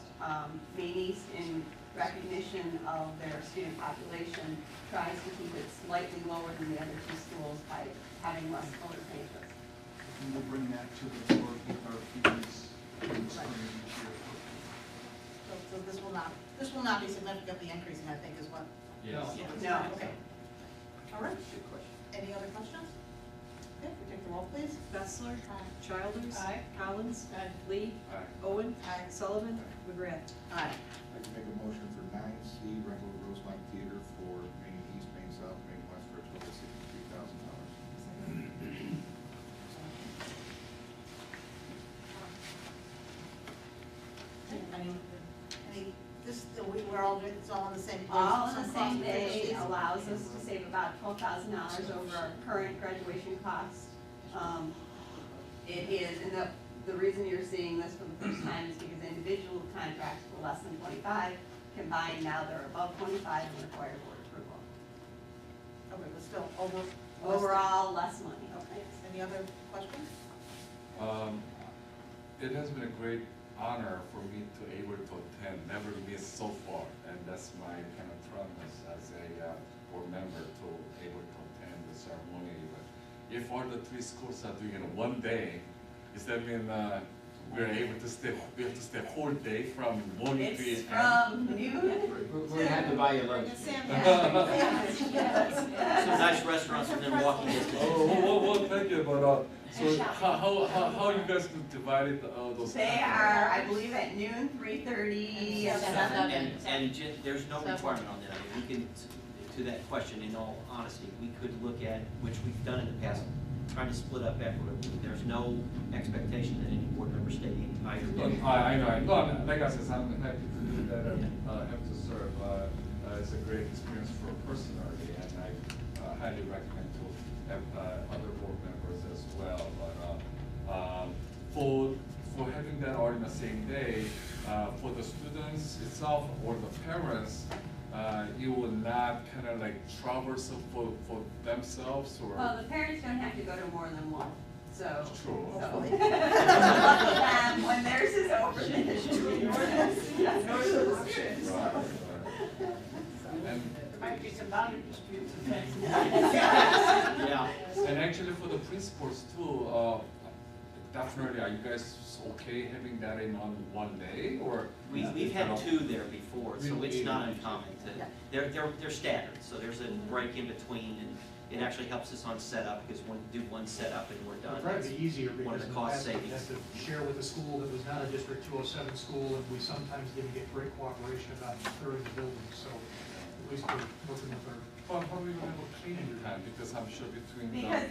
Maine East, in recognition of their student population, tries to keep it slightly lower than the other 2 schools by having less color pages. And we'll bring that to the board with our fees. So this will not be significantly increasing, I think, is what. Yes. No. Okay. All right. Any other questions? Okay, we take the roll, please. Bessler. Childers. Aye. Collins. Lee. Aye. Owen. Aye. Sullivan. McGrath. Aye. I'd like to make a motion for 9C, rental of Rosemont Theater for Maine East, Maine South, Maine West for a total of $63,000. We're all, it's all on the same. All on some the same cost day efficiencies. allows us to save about $12,000 over our current graduation cost. It is, and the reason you're seeing this for the first time is because individual contracts were less than 25, combined now they're above 25 and require board approval. Okay, but still over. Overall, less money. Okay, any other questions? It has been a great honor for me to able to attend, never missed so far, and that's my kind of promise as a board member to able to attend the ceremony. But if all the 3 schools are doing it in one day, does that mean we're able to stay? We have to stay a whole day from morning to It's end? from noon. We're gonna have to buy you lunch. Some nice restaurants within walking distance. Well, thank you, but so how you guys divided those? They are, I believe, at noon, 3:30, and 7. And there's no requirement on that. I mean, we can, to that question, in all honesty, we could look at, which we've done in the past, trying to split up equitably. There's no expectation that any board member stay either day. I know. No, like I said, I'm happy to do that. Happy to serve. It's a great experience for personally, and I highly recommend to have other board members as well. But for having that all in the same day, for the students itself or the parents, you will not kind of like troublesome for themselves or? Well, the parents don't have to go to more than one, so. True. So. When theirs is open, it should be yours. Right. And Might be some boundary disputes. Yeah. And actually for the principals too, definitely, are you guys okay having that in on one day or? We've had two there before, so Really? it's not uncommon to, they're staggered, so there's a break in between, and it actually helps us on setup, because when we do one setup and we're done. It'd probably that's be easier one of because the in the cost past, we savings. had to share with a school that was not a District 207 school, and we sometimes didn't get great cooperation about clearing the building, so at least we're working with our. But how are we gonna have a cleaning time, because I'm sure between the. Because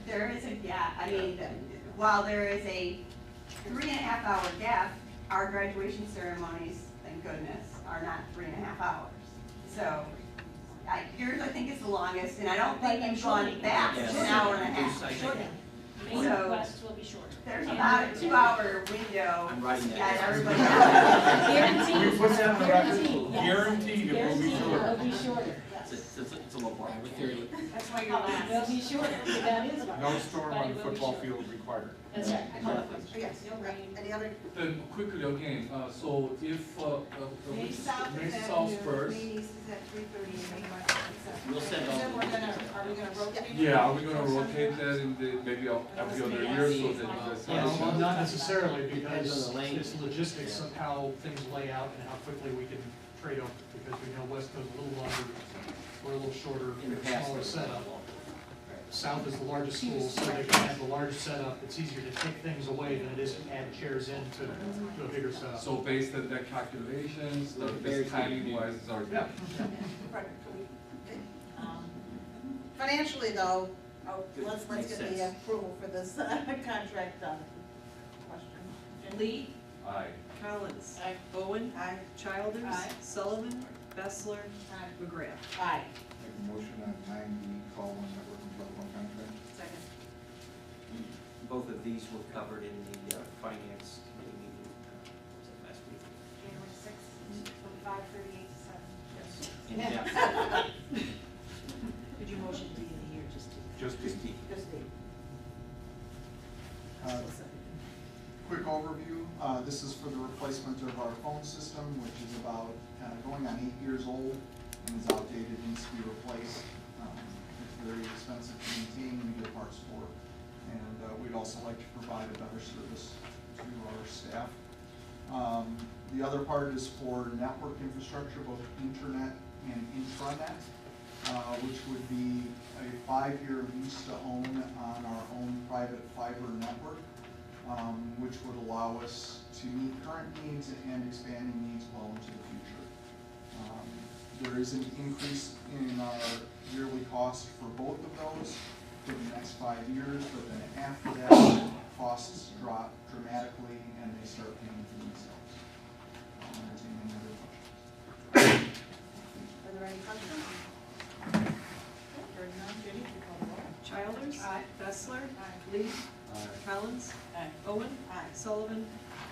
there is a gap, I mean, while there is a 3.5 hour gap, our graduation ceremonies, thank goodness, are not 3.5 hours. So, yours I think is the longest, and I don't think you've gone back to an hour and a half. Shorter. Main So- requests will be shorter. There's about a 2 hour window I'm writing to that get down. everybody Guaranteed. We put that on the record. Guaranteed, yes. Guaranteed it will be Guaranteed short. it'll be shorter. It's a little bar. Hour 30. That's why you're last. It'll be shorter, that is. No storm but on it the will be football shorter. field required. That's right. Yes, any other? Then quickly again, so if, May South May is at South noon, first. May East is at 3:30, and May West is at 7. We'll send all Then the we're gonna, details. are we gonna rotate? Yeah, are we gonna rotate that in the, maybe every other year so that you guys Well, have? not necessarily, Depends because on the lane. it's logistics of how things lay out and how quickly we can trade over, because we know West goes a little longer, we're a little shorter, In the we have past, smaller it was setup. long. South is the largest school, so they can have the largest setup, it's easier to take things away than it is to add chairs in to a bigger setup. So based on that calculations, Very this timing wise is already. Yeah. Right. Financially though, let's Makes get the sense. approval for this contract done. Question? Lee, Aye. Collins. Aye. Owen. Aye. Childers. Aye. Sullivan. Bessler. Aye. McGrath. Aye. Make a motion on 9B, call one network and telephone contract. Second. Both of these were covered in the finance committee meeting, was it last week? January 6th, from 5:38 to 7. Yes. In depth. Could you motion to be in here just to? Just Just the- Just the, Quick overview, this is for the replacement of our phone system, which is about going on 8 years old and is outdated, needs to be replaced. It's very expensive to maintain, we get parts for, and we'd also like to provide a better service to our staff. The other part is for network infrastructure, both internet and intranet, which would be a 5-year lease to own on our own private fiber network, which would allow us to meet current needs and expanding needs well into the future. There is an increase in our yearly cost for both of those for the next 5 years, but then after that, costs drop dramatically and they start paying for themselves. Entertain any other questions? are there any questions? Hearing none, Jenny, you call the roll. Childers. Aye. Bessler. Aye. Lee. Aye. Collins. Aye. Owen. Aye. Sullivan.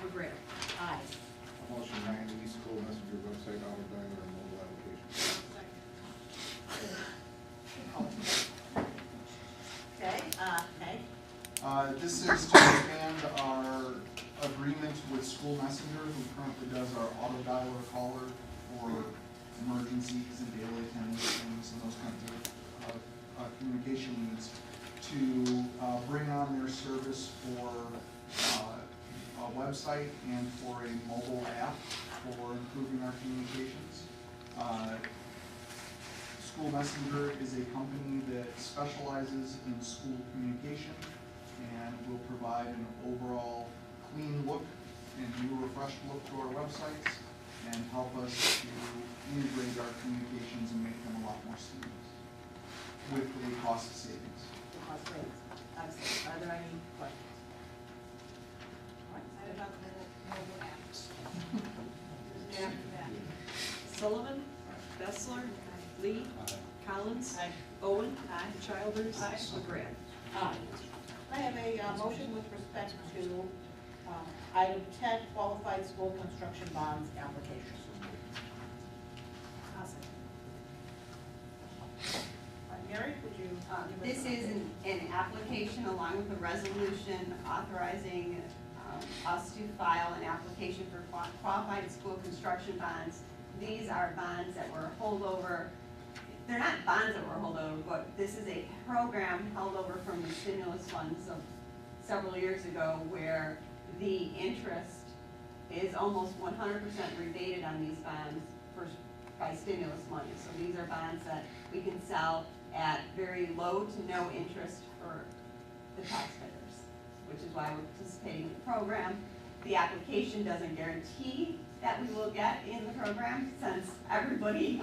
McGrath. Aye. Motion 9E, school messenger website, auto dialer, and mobile application. Okay, Hank? This is to expand our agreement with School Messenger, who currently does our auto dialer caller for emergencies and daily attendance things and those kinds of communication needs, to bring on their service for a website and for a mobile app for improving our communications. School Messenger is a company that specializes in school communication and will provide an overall clean look and new refreshed look to our websites and help us to integrate our communications and make them a lot more seamless with a cost savings. Are there any questions? All right, what about the mobile apps? Yeah. Sullivan. Bessler. Lee. Collins. Aye. Owen. Aye. Childers. Aye. McGrath. Aye. I have a motion with respect to Item 10, qualified school construction bonds application. I'll second. Mary, would you? This is an application along with a resolution authorizing us to file an application for qualified school construction bonds. These are bonds that were holdover. They're not bonds that were holdover, but this is a program held over from the stimulus funds of several years ago where the interest is almost 100% rebated on these bonds by stimulus money. So these are bonds that we can sell at very low to no interest for the taxpayers, which is why we're participating in the program. The application doesn't guarantee that we will get in the program, since everybody,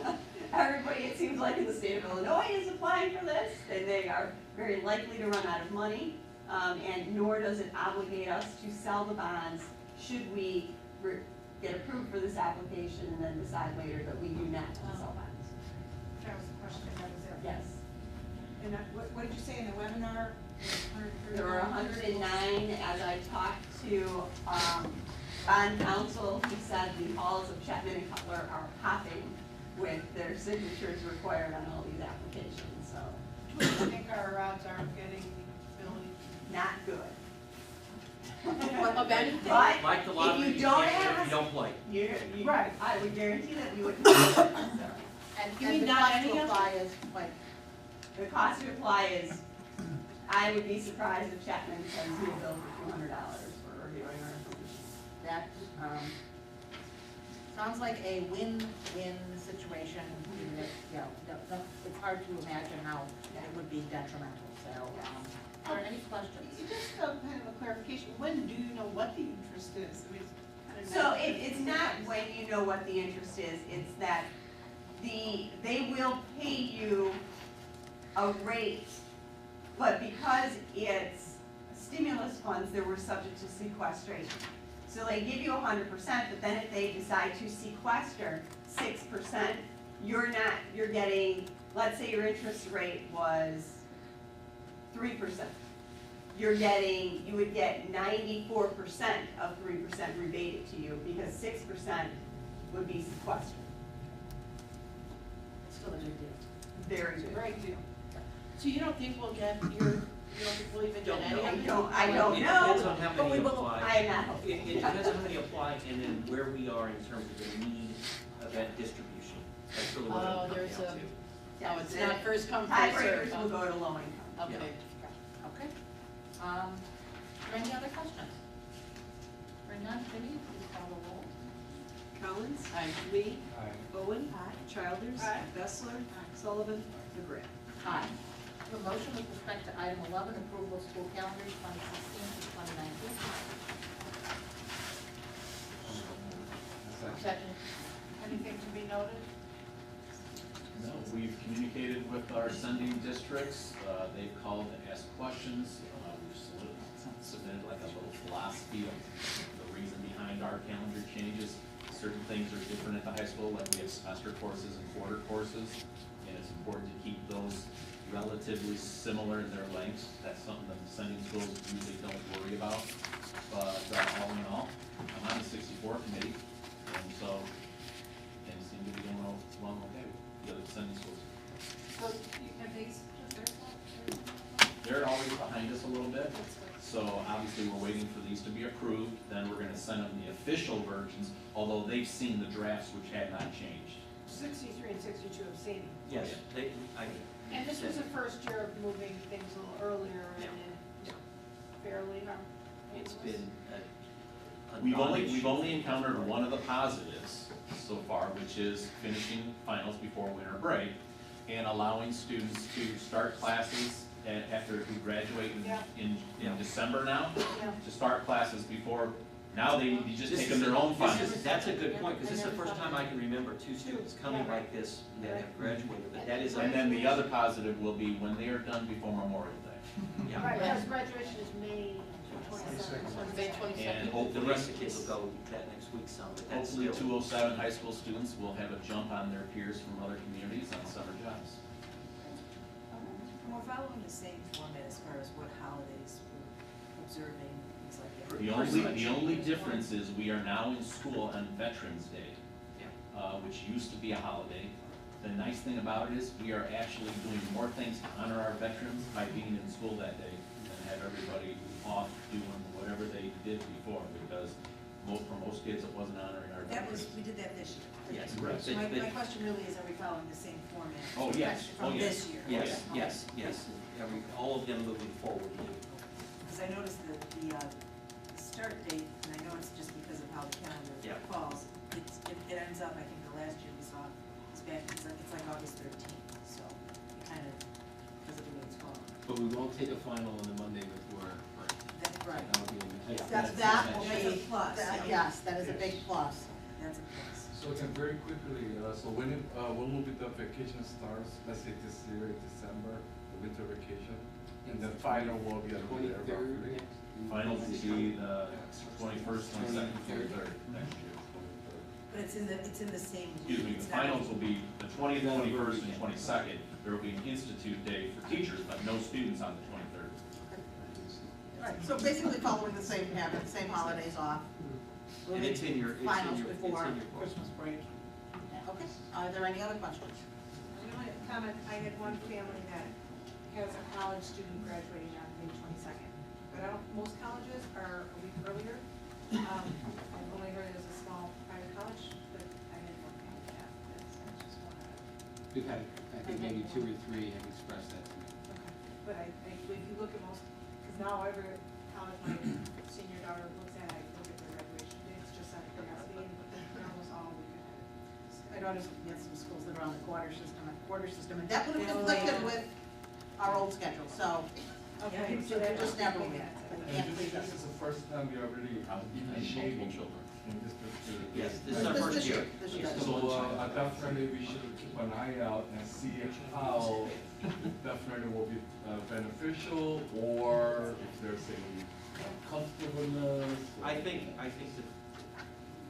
it seems like in the state of Illinois is applying for this, and they are very likely to run out of money, and nor does it obligate us to sell the bonds should we get approved for this application and then decide later that we do not want to sell bonds. That was the question, that was it. Yes. And what did you say in the webinar? There were 109 as I talked to bond counsel. He said the halls of Chapman and Cutler are hopping with their signatures required on all these applications, so. Do you think our odds are getting Billy? Not good. Of anything? But Like the lottery, if you you don't can't win if ask, you don't play. right, I would guarantee that we wouldn't. So, And You and mean the not cost any to of apply is like, the cost to apply is, I would be surprised if Chapman sends me a bill for $200 for reviewing our information. that, sounds like a win-win situation. You know, it's hard to imagine how it would be detrimental, so, are there any questions? Just kind of a clarification, when do you know what the interest is? I mean, it's So it's not when you know what the interest is, it's that they will pay you a rate, but because it's stimulus funds, they were subject to sequestration. So they give you 100%, but then if they decide to sequester 6%, you're getting, let's say your interest rate was 3%. You would get 94% of 3% rebated to you because 6% would be sequestered. Still a big deal. Very good. Great deal. So you don't think we'll get you don't think we'll even get any of it? I don't It know, depends on how but many we will, apply. I am not hopeful. It depends on how many apply and then where we are in terms of the need of that distribution. That's really what Oh, it'll come there's down a- to. Oh, it's not first come, first Tiebreakers served. will go to low income. Okay. Okay. Are there any other questions? Hearing none, Vinnie, please call the roll. Collins. Aye. Lee. Aye. Bowen. Aye. Childers. Aye. Bessler. Sullivan. McGrath. Aye. A motion with respect to item 11, approval of school calendars 2016 to 2019. Second. Anything to be noted? No, we've communicated with our sending districts, they've called to ask questions, we've submitted like a little philosophy of the reason behind our calendar changes. Certain things are different at the high school, like we have semester courses and quarter courses, and it's important to keep those relatively similar in their lengths. That's something that the sending schools usually don't worry about, but all in all, I'm on the 64 committee, and so things seem to be going along okay. The other sending schools. So have they split their They're always behind us a little bit, so obviously we're waiting for these to be approved, then we're gonna send them the official versions, although they've seen the drafts which have not changed. 63 and 62 of Sadie? Yes, And this was the first year of moving things a little earlier and then fairly, it's been a We've non-issue. only encountered one of the positives so far, which is finishing finals before winter break, and allowing students to start classes after who graduate in December now, to start classes before. Now they just take them their own finals. That's a good point, because this is the first time I can remember two students coming like this that have graduated, but that is. And then the other positive will be when they are done before Memorial Day. Yeah. Right, because graduation is May 27th. May 22nd. And The rest of the kids will go that next week some, but that's hopefully still. 207 high school students will have a jump on their peers from other communities on summer jobs. And we're following the same format as far as what holidays we're observing, et it's like. The only difference is we are now in school on Veterans Day, which used to be a holiday. The nice thing about it is we are actually doing more things to honor our veterans by being in school that day than have everybody off doing whatever they did before, because for most kids it wasn't honoring our veterans. We did that this year. Yes. Right. So my question really is, are we following the same format? Oh, yes. From Oh, yes. this year? Yes, yes. All of them moving forward. Because I noticed that the start date, and I know it's just because of how the calendar falls, it ends up, I think the last year we saw, it's back, it's like August 13th, so it kind of, because of the way it's falling. But we won't take a final on the Monday before break. That's right. That'll be a- That will That's a be, plus. yes, that is a big plus. That's a plus. So again, very quickly, so when will be the vacation starts? Let's say this year, December, the winter vacation, and the final will be on the 23rd. Finals will be the 21st, 22nd, 23rd next year. But it's in the same. Excuse me, the it's not- finals will be the 20th, 21st, and 22nd. There will be an institute day for teachers, but no students on the 23rd. Right, so basically following the same pattern, same holidays off. And it's in your, Finals it's in before your book. Christmas break. Okay, are there any other questions? The only comment, I had one family that has a college student graduating on May 22nd. But most colleges are a week earlier. I've only heard there's a small private college, but I had one family that, that's just one out of. We've had, I think maybe 2 or 3 have expressed that to me. Okay. But if you look at most, because now every college my senior daughter looks at, I look at their graduation dates just out of curiosity, and they're almost all week ahead. My daughter's got some schools that are on the quarter system, and that would have conflicted with our old schedule, so. Okay, So they just never win. And this is the first time we are really initiating children in this particular. Yes, this is our first year. This year. So definitely we should keep an eye out and see how definitely will be beneficial, or if there's any uncomfortableness. I think that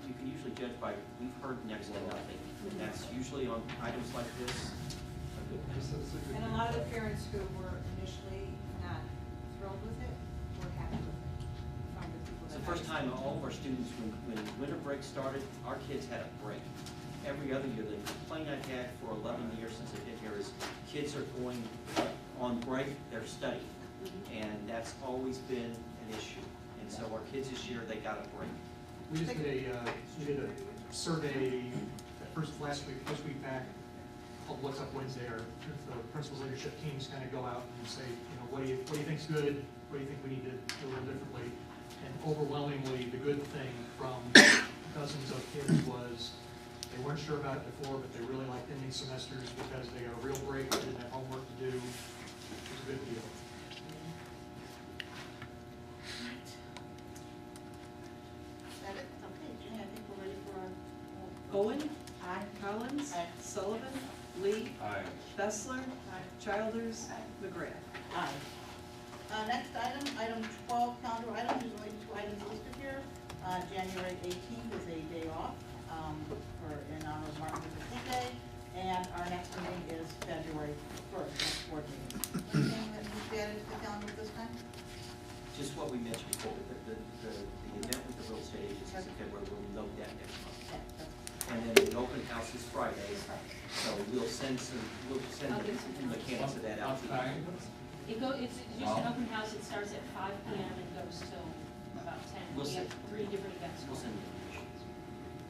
you can usually judge by, we've heard next to nothing. And that's usually on items like this. And a lot of the parents who were initially not thrilled with it were happy with it. From the people It's the that first I- time all of our students, when winter break started, our kids had a break. Every other year, the complaint I've had for 11 years since I've been here is kids are going on break, they're studying. And that's always been an issue. And so our kids this year, they got a break. We just did a survey first week back, called What's Up Wednesday. Our the principal's leadership teams kind of go out and say, what do you think's good? What do you think we need to do a little differently? And overwhelmingly, the good thing from dozens of kids was they weren't sure about it before, but they really liked ending semesters because they got a real break, they didn't have homework to do. It was a good deal. Is that it? Okay, Jenny, I think we're ready for our. Owen. Aye. Collins. Aye. Sullivan. Lee. Aye. Bessler. Childers. McGrath. Aye. Next item, item 12, calendar items, there's only 2 items listed here. January 18th is a day off in honor of Martin Luther King Day, and our next meeting is February 1st, next board meeting. Anything that needs to be added to the calendar this time? Just what we mentioned before, the event with the real estate agents is in February, we'll note that next month. Yeah, that's- And then the open house is Friday, so we'll send the mechanics of that out to you. It's just an open house, it starts at 5 PM and goes till about 10. We'll We have see. 3 different events. We'll send you information.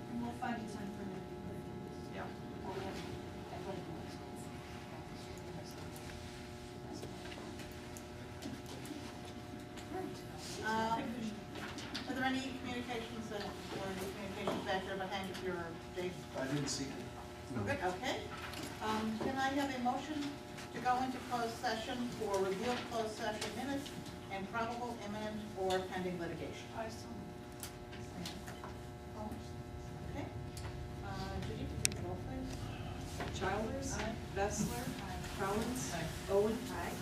And we'll find a time for them. Yeah. Or we have athletic events. Are there any communications back there behind your date? I didn't see it. Okay. Okay. Can I have a motion to go into closed session for review of closed session minutes and probable imminent or pending litigation? Okay. Judy, please roll, please. Childers. Bessler. Collins. Owen.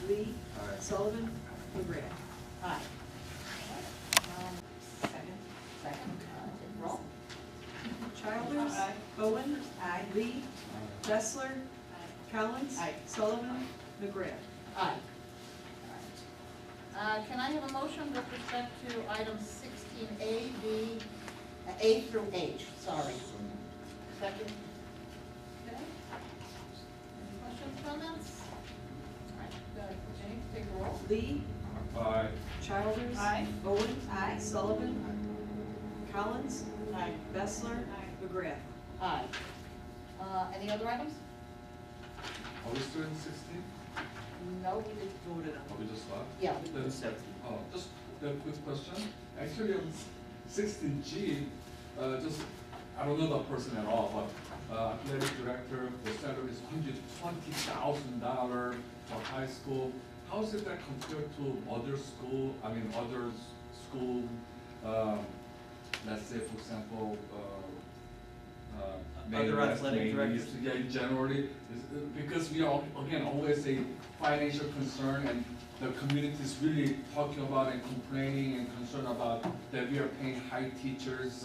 Lee. Sullivan. McGrath. Aye. Second. Roll. Childers. Owen. Lee. Bessler. Collins. Sullivan. McGrath. Aye. Can I have a motion with respect to items 16A, B, A through H, sorry. Second. Okay. Any questions, comments? All right, Jenny, take the roll. Lee, Aye. Childers. Aye. Bowen. Sullivan. Collins. Bessler. McGrath. Aye. Any other items? Are we still in 16? No, we did vote it Or we just left? Yeah. Then- Oh, just a quick question. Actually, on 16G, just, I don't know that person at all, but athletic director, the salary is $120,000 for high school. How is it that compared to other school, let's say, for example, Other athletic directors? Yeah, generally, because we are, again, always a financial concern, and the community is really talking about and complaining and concerned about that we are paying high teachers,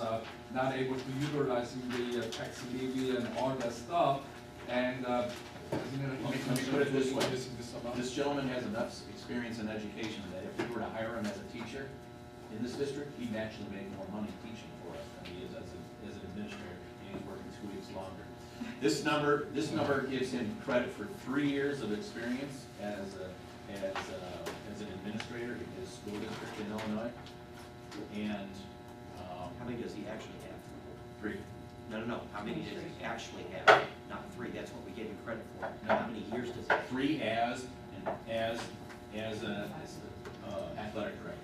not able to utilizing the tax levy and all that stuff, and isn't it a Let me put it this way. this amount? This gentleman has enough experience in education that if we were to hire him as a teacher in this district, he'd actually make more money teaching for us than he is as an administrator, and he's working 2 weeks longer. This number gives him credit for 3 years of experience as an administrator in his school district in Illinois. And, How many does he actually have? 3. No. How many does he actually have? Not 3, that's what we gave him credit for. No. How many years does he have? 3 as an athletic director.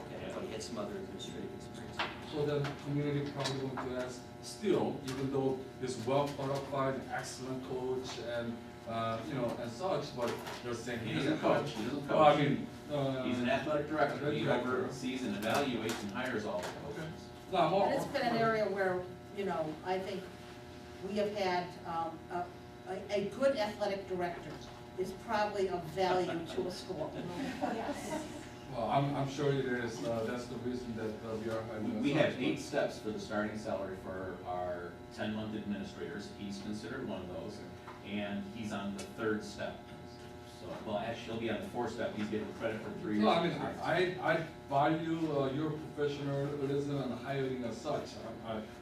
Okay, but he had some other administrative experience. So the community probably going to ask, still, even though he's well qualified, excellent coach, and, and such, but they're saying He doesn't coach, he doesn't Well, I coach. mean, He's an athletic director, athletic he director. oversees and evaluates and hires all the coaches. No, I'm all. And it's been an area where, I think we have had, a good athletic director is probably of value to a school. Well, I'm sure it is, that's the reason that we are having. We have 8 steps for the starting salary for our 10-month administrators. He's considered one of those, and he's on the 3rd step. So, well, actually, he'll be on the 4th step. He's getting credit for 3 years. No, I mean, I value your professionalism and hiring as such.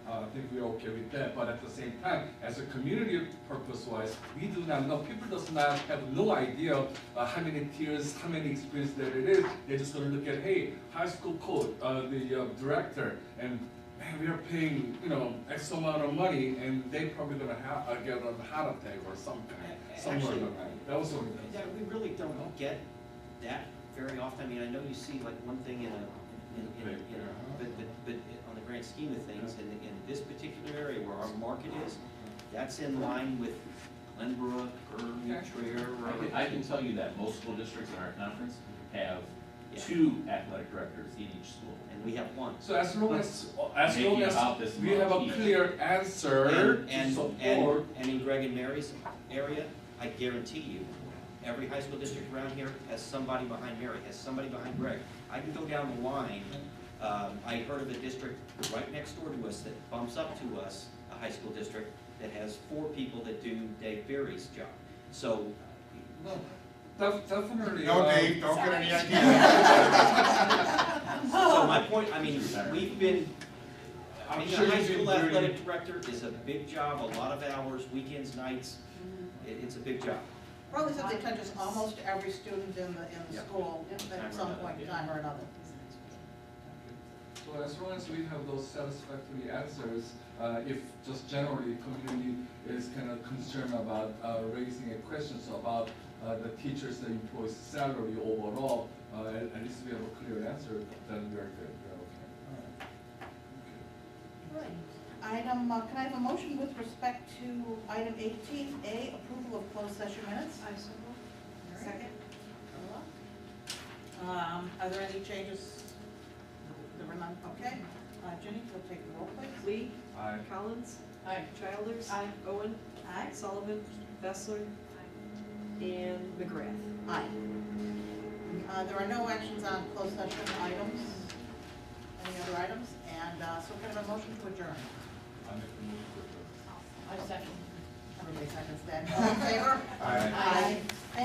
I think we're okay with that, but at the same time, as a community purpose-wise, we do not know, people does not have no idea how many tiers, how many experience that it is. They're just gonna look at, hey, high school coach, the director, and man, we are paying, X amount of money, and they probably gonna get a heart attack or something, somewhere Actually, along that. That was what it Yeah, we really don't get that very often. I mean, I know you see like one thing in but on the grand scheme of things, in this particular area where our market is, that's in line with Glenbrook, Irving, Trier. I can tell you that most school districts in our conference have 2 athletic directors in each school. And we have 1. So as long as we have a each. clear answer to support. And in Greg and Mary's area, I guarantee you, every high school district around here has somebody behind Mary, has somebody behind Greg. I can go down the line. I heard of a district right next door to us that bumps up to us, a high school district, that has 4 people that do Dave Berry's job. So. Definitely. No, Dave, don't get any ideas. So my point, I mean, we've been, I'm being sure a high you've been school very- athletic director is a big job, a lot of hours, weekends, nights. It's a big job. Probably something that touches almost every student in the Yeah. school at some point in time or another. So as long as we have those satisfactory answers, if just generally community is kind of concerned about raising a questions about the teachers, the employees' salary overall, at least we have a clear answer, then we're good, we're okay. All right. Right. Item, can I have a motion with respect to item 18A, approval of closed session minutes? I so moved. Second. Are there any changes? There were none, okay. Jenny, you'll take the roll, please. Lee. Aye. Collins. Aye. Childers. Bowen. Sullivan. Bessler. And McGrath. Aye. There are no actions on closed session items. Any other items? And so can I have a motion to adjourn? I make the move to adjourn. I second. Everybody seconds that. All in favor?